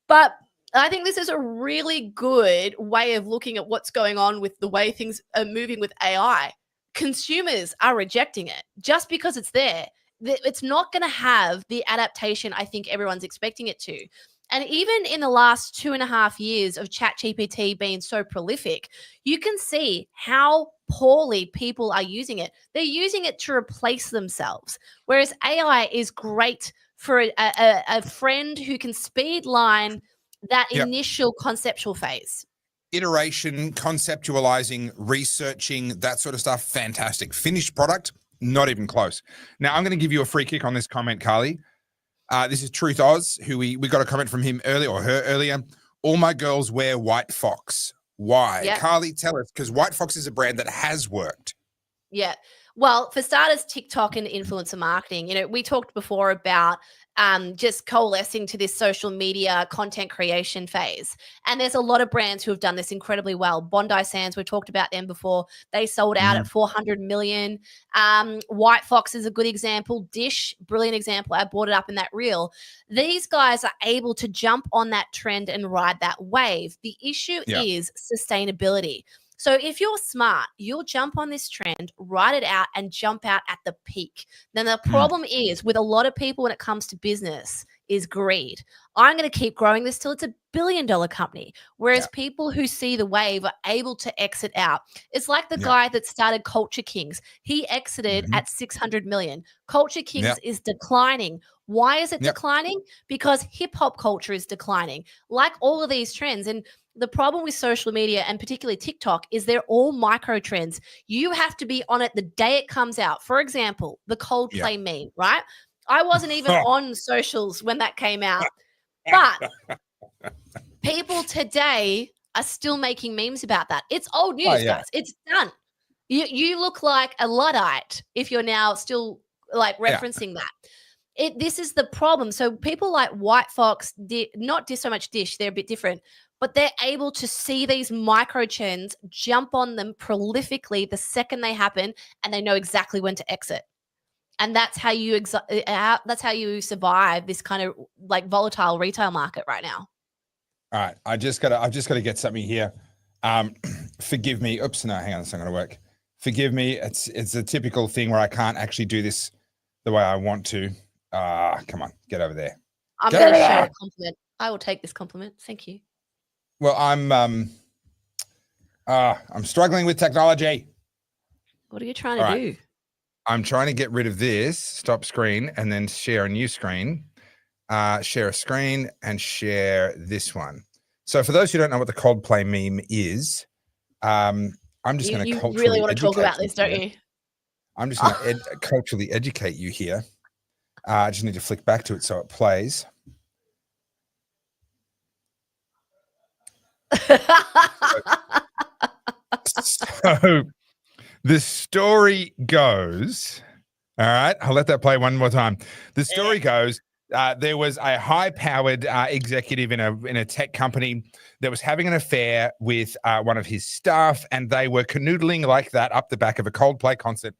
But I think this is a really good way of looking at what's going on with the way things are moving with AI. Consumers are rejecting it just because it's there. It's not going to have the adaptation I think everyone's expecting it to. And even in the last 2.5 years of ChatGPT being so prolific, you can see how poorly people are using it. They're using it to replace themselves, whereas AI is great for a friend who can speed line that initial conceptual phase. Iteration, conceptualizing, researching, that sort of stuff, fantastic. Finished product, not even close. Now, I'm going to give you a free kick on this comment, Carly. This is Truth Oz, who we got a comment from him earlier, or her earlier. All my girls wear White Fox. Why? Yep. Carly, tell us, because White Fox is a brand that has worked. Yeah. Well, for starters, TikTok and influencer marketing, you know, we talked before about just coalescing to this social media content creation phase. And there's a lot of brands who have done this incredibly well. Bondi Sands, we've talked about them before. They sold out at 400 million. White Fox is a good example. Dish, brilliant example. I brought it up in that reel. These guys are able to jump on that trend and ride that wave. The issue is sustainability. So if you're smart, you'll jump on this trend, ride it out, and jump out at the peak. Then the problem is with a lot of people when it comes to business is greed. I'm going to keep growing this till it's $1 billion company. Whereas people who see the wave are able to exit out. It's like the guy that started Culture Kings. He exited at 600 million. Culture Kings is declining. Why is it declining? Because hip hop culture is declining. Like all of these trends. And the problem with social media and particularly TikTok is they're all micro trends. You have to be on it the day it comes out. For example, the Coldplay meme, right? I wasn't even on socials when that came out, but people today are still making memes about that. It's old news, guys. It's done. You look like a Luddite if you're now still like referencing that. This is the problem. So people like White Fox, not so much Dish, they're a bit different, but they're able to see these micro trends, jump on them prolifically the second they happen, and they know exactly when to exit. And that's how you survive this kind of like volatile retail market right now. All right, I've just got to get something here. Forgive me. Oops, no, hang on, it's not going to work. Forgive me. It's a typical thing where I can't actually do this the way I want to. Come on, get over there. I'm going to share a compliment. I will take this compliment. Thank you. Well, I'm struggling with technology. What are you trying to do? I'm trying to get rid of this, stop screen, and then share a new screen, share a screen, and share this one. So for those who don't know what the Coldplay meme is, I'm just going to culturally You really want to talk about this, don't you? I'm just going to culturally educate you here. I just need to flick back to it so it plays. So the story goes, all right, I'll let that play one more time. The story goes, there was a high-powered executive in a tech company that was having an affair with one of his staff, and they were canoodling like that up the back of a Coldplay concert.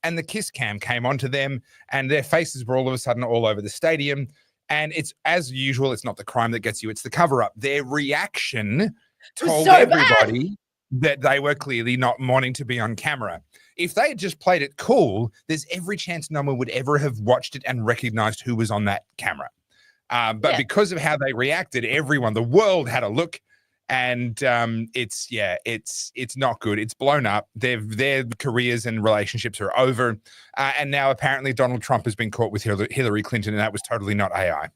And the kiss cam came onto them, and their faces were all of a sudden all over the stadium. And it's, as usual, it's not the crime that gets you, it's the cover-up. Their reaction told everybody that they were clearly not wanting to be on camera. If they had just played it cool, there's every chance no one would ever have watched it and recognized who was on that camera. But because of how they reacted, everyone, the world had a look, and it's not good. It's blown up. Their careers and relationships are over. And now apparently Donald Trump has been caught with Hillary Clinton, and that was totally not AI.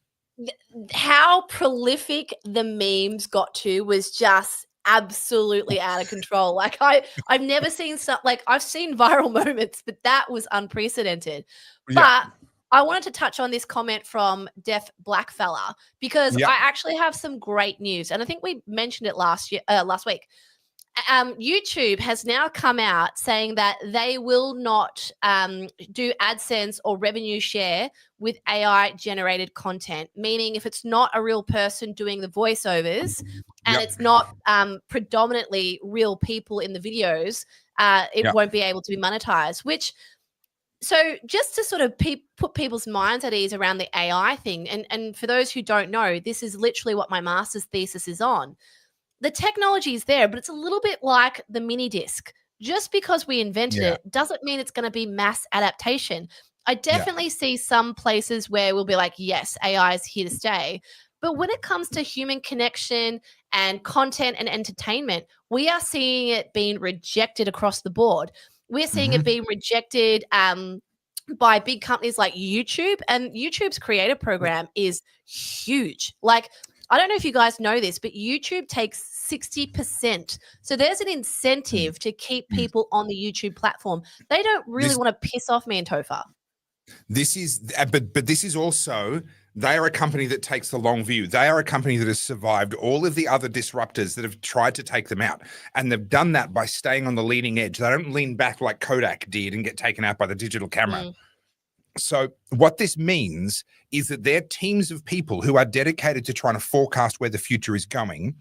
How prolific the memes got to was just absolutely out of control. Like I've never seen I've seen viral moments, but that was unprecedented. But I wanted to touch on this comment from Deaf Blackfella because I actually have some great news, and I think we mentioned it last week. YouTube has now come out saying that they will not do AdSense or revenue share with AI generated content, meaning if it's not a real person doing the voiceovers and it's not predominantly real people in the videos, it won't be able to be monetized, so just to sort of put people's minds at ease around the AI thing, and for those who don't know, this is literally what my master's thesis is on. The technology is there, but it's a little bit like the mini disc. Just because we invented it doesn't mean it's going to be mass adaptation. I definitely see some places where we'll be like, yes, AI is here to stay. But when it comes to human connection and content and entertainment, we are seeing it being rejected across the board. We're seeing it being rejected by big companies like YouTube, and YouTube's creator program is huge. Like, I don't know if you guys know this, but YouTube takes 60%. So there's an incentive to keep people on the YouTube platform. They don't really want to piss off me and Topher. This is, but this is also, they are a company that takes the long view. They are a company that has survived all of the other disruptors that have tried to take them out. And they've done that by staying on the leading edge. They don't lean back like Kodak did and get taken out by the digital camera. So what this means is that they're teams of people who are dedicated to trying to forecast where the future is going.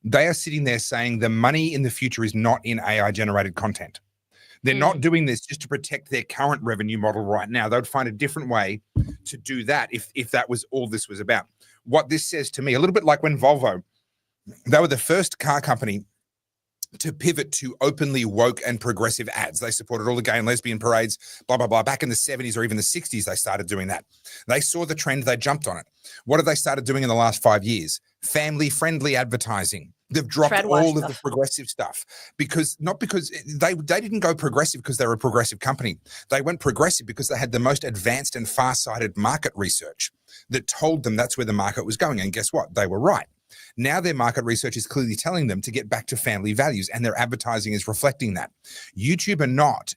They are sitting there saying the money in the future is not in AI-generated content. They're not doing this just to protect their current revenue model right now. They would find a different way to do that if that was all this was about. What this says to me, a little bit like when Volvo, they were the first car company to pivot to openly woke and progressive ads. They supported all the gay and lesbian parades, blah, blah, blah. Back in the 70s or even the 60s, they started doing that. They saw the trend, they jumped on it. What have they started doing in the last 5 years? Family-friendly advertising. They've dropped all of the progressive stuff because they didn't go progressive because they were a progressive company. They went progressive because they had the most advanced and far-sighted market research that told them that's where the market was going. And guess what? They were right. Now their market research is clearly telling them to get back to family values, and their advertising is reflecting that. YouTube are not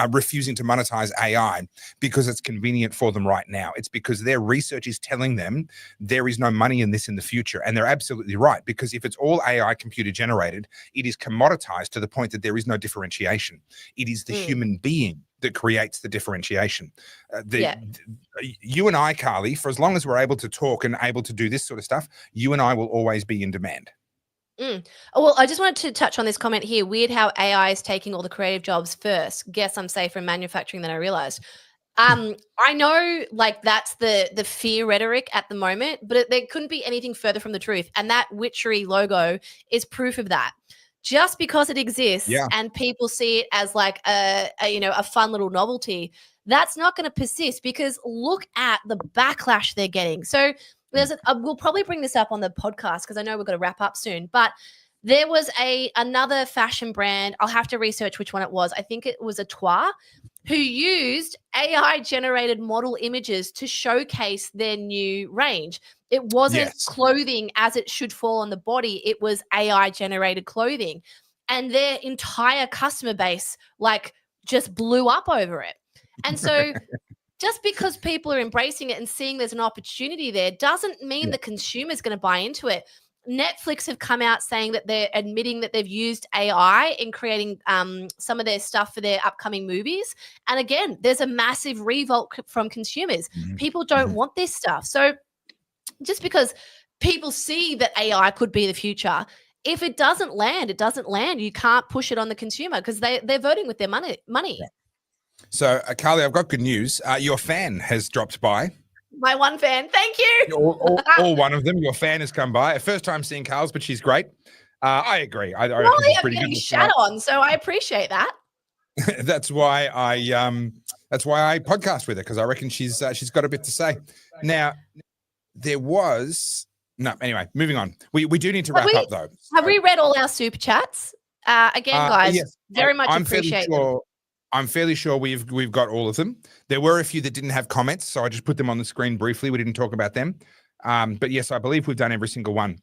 refusing to monetize AI because it's convenient for them right now. It's because their research is telling them there is no money in this in the future. And they're absolutely right, because if it's all AI computer generated, it is commoditized to the point that there is no differentiation. It is the human being that creates the differentiation. You and I, Carly, for as long as we're able to talk and able to do this sort of stuff, you and I will always be in demand. Oh, well, I just wanted to touch on this comment here. Weird how AI is taking all the creative jobs first. Guess I'm safer in manufacturing than I realized. I know, like, that's the fear rhetoric at the moment, but there couldn't be anything further from the truth. And that witchery logo is proof of that. Just because it exists and people see it as like a fun little novelty, that's not going to persist, because look at the backlash they're getting. So we'll probably bring this up on the podcast because I know we're going to wrap up soon, but there was another fashion brand. I'll have to research which one it was. I think it was a Toi, who used AI generated model images to showcase their new range. It wasn't clothing as it should fall on the body. It was AI generated clothing, and their entire customer base just blew up over it. And so just because people are embracing it and seeing there's an opportunity there doesn't mean the consumer's going to buy into it. Netflix have come out saying that they're admitting that they've used AI in creating some of their stuff for their upcoming movies. And again, there's a massive revolt from consumers. People don't want this stuff. So just because people see that AI could be the future, if it doesn't land, it doesn't land. You can't push it on the consumer because they're voting with their money. Yeah. So, Carly, I've got good news. Your fan has dropped by. My one fan. Thank you. All one of them. Your fan has come by. First time seeing Carlz, but she's great. I agree. I reckon she's pretty good. Shat on, so I appreciate that. That's why I podcast with her, because I reckon she's got a bit to say. Now, anyway, moving on. We do need to wrap up though. Have we read all our super chats? Again, guys, very much appreciate them. I'm fairly sure we've got all of them. There were a few that didn't have comments, so I just put them on the screen briefly. We didn't talk about them. But yes, I believe we've done every single one.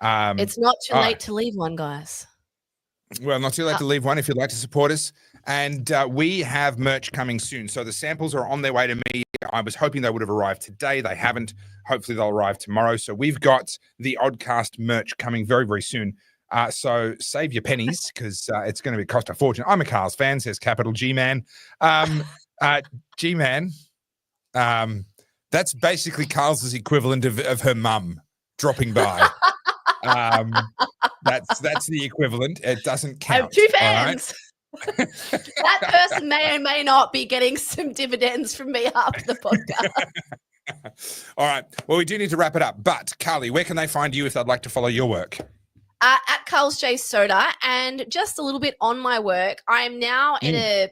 It's not too late to leave one, guys. Well, not too late to leave one if you'd like to support us. And we have merch coming soon. So the samples are on their way to me. I was hoping they would have arrived today. They haven't. Hopefully they'll arrive tomorrow. So we've got the Oddcast merch coming very, very soon. So save your pennies, because it's going to cost a fortune. I'm a Carlz fan, says capital G-Man. G-Man, that's basically Carlz's equivalent of her mum dropping by. That's the equivalent. It doesn't count. I have two fans. Right? That person may or may not be getting some dividends from me after the podcast. All right. Well, we do need to wrap it up. But Carly, where can they find you if they'd like to follow your work? At Carlz J Soda, and just a little bit on my work. I am now in a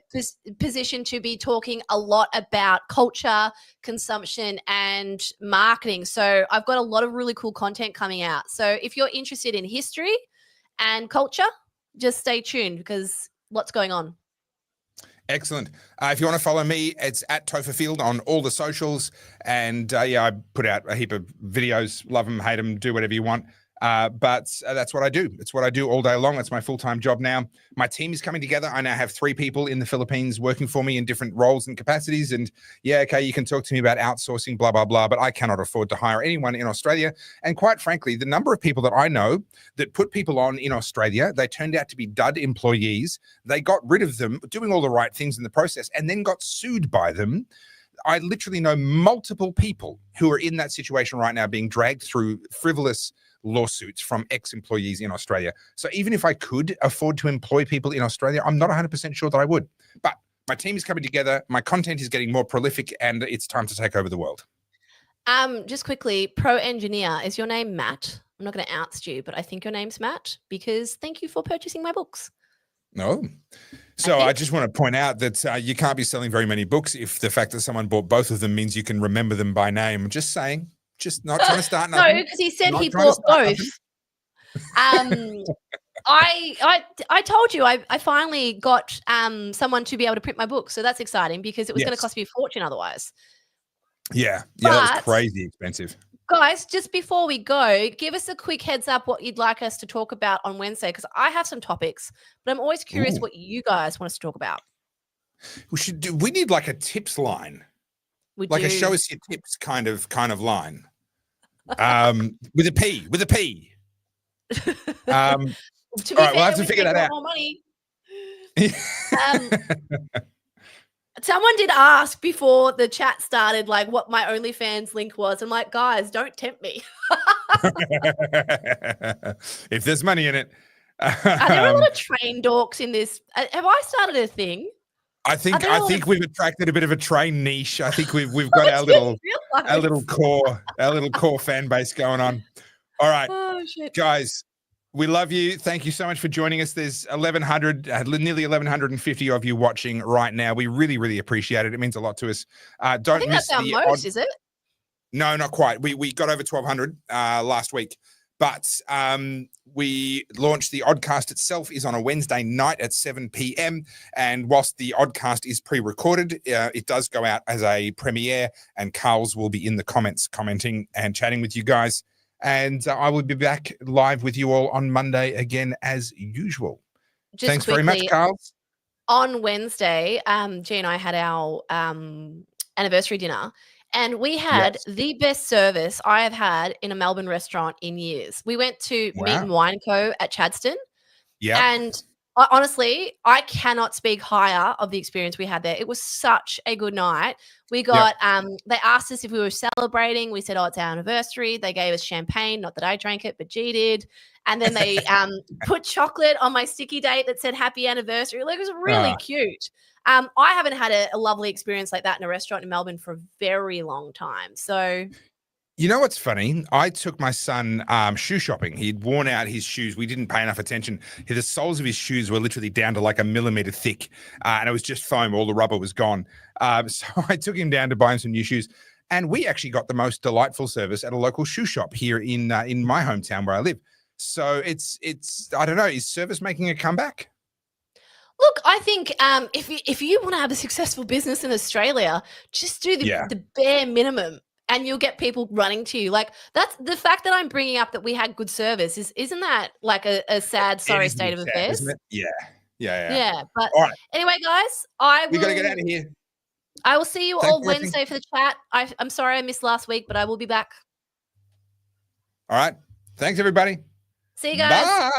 position to be talking a lot about culture, consumption, and marketing. So I've got a lot of really cool content coming out. So if you're interested in history and culture, just stay tuned, because lots going on. Excellent. If you want to follow me, it's at Topherfield on all the socials. And I put out a heap of videos. Love them, hate them, do whatever you want. But that's what I do. It's what I do all day long. It's my full-time job now. My team is coming together. I now have 3 people in the Philippines working for me in different roles and capacities. And okay, you can talk to me about outsourcing, blah, blah, blah, but I cannot afford to hire anyone in Australia. And quite frankly, the number of people that I know that put people on in Australia, they turned out to be dud employees. They got rid of them, doing all the right things in the process, and then got sued by them. I literally know multiple people who are in that situation right now, being dragged through frivolous lawsuits from ex-employees in Australia. So even if I could afford to employ people in Australia, I'm not 100% sure that I would. But my team is coming together, my content is getting more prolific, and it's time to take over the world. Just quickly, pro engineer, is your name Matt? I'm not going to oust you, but I think your name's Matt, because thank you for purchasing my books. No. So I just want to point out that you can't be selling very many books if the fact that someone bought both of them means you can remember them by name. Just saying. Just not trying to start nothing. No, because he said he bought both. I told you I finally got someone to be able to print my book, so that's exciting because it was going to cost me a fortune otherwise. Yeah, that was crazy expensive. Guys, just before we go, give us a quick heads up what you'd like us to talk about on Wednesday, because I have some topics, but I'm always curious what you guys want us to talk about. We need like a tips line. A show us your tips kind of line. With a P. To be fair, we'll have to figure that out. More money. Someone did ask before the chat started, like, what my OnlyFans link was. I'm like, guys, don't tempt me. If there's money in it. Are there a lot of train dorks in this? Have I started a thing? I think we've attracted a bit of a train niche. I think we've got our little core fan base going on. All right, guys. We love you. Thank you so much for joining us. There's 1,100, nearly 1,150 of you watching right now. We really, really appreciate it. It means a lot to us. Don't miss that's our most, is it? No, not quite. We got over 1,200 last week. But we launched the Oddcast itself is on a Wednesday night at 7 p.m. And whilst the Oddcast is pre-recorded, it does go out as a premiere. And Carlz will be in the comments commenting and chatting with you guys. And I will be back live with you all on Monday again, as usual. Thanks very much, Carlz. On Wednesday, G and I had our anniversary dinner, and we had the best service I have had in a Melbourne restaurant in years. We went to Meat and Wine Co. at Chadstone. Yeah. And honestly, I cannot speak higher of the experience we had there. It was such a good night. We got, they asked us if we were celebrating. We said, it's our anniversary. They gave us champagne. Not that I drank it, but G did. And then they put chocolate on my sticky date that said happy anniversary. Like, it was really cute. I haven't had a lovely experience like that in a restaurant in Melbourne for a very long time. So... You know what's funny? I took my son shoe shopping. He'd worn out his shoes. We didn't pay enough attention. The soles of his shoes were literally down to like a millimeter thick, and it was just foam. All the rubber was gone. So I took him down to buy him some new shoes, and we actually got the most delightful service at a local shoe shop here in my hometown where I live. So it's I don't know. Is service making a comeback? Look, I think if you want to have a successful business in Australia, just do the bare minimum. And you'll get people running to you. Like, that's the fact that I'm bringing up that we had good service. Isn't that like a sad, sorry state of affairs? Isn't it? Yeah. But anyway, guys, we got to get out of here. I will see you all Wednesday for the chat. I'm sorry I missed last week, but I will be back. All right. Thanks, everybody. See you guys. Bye.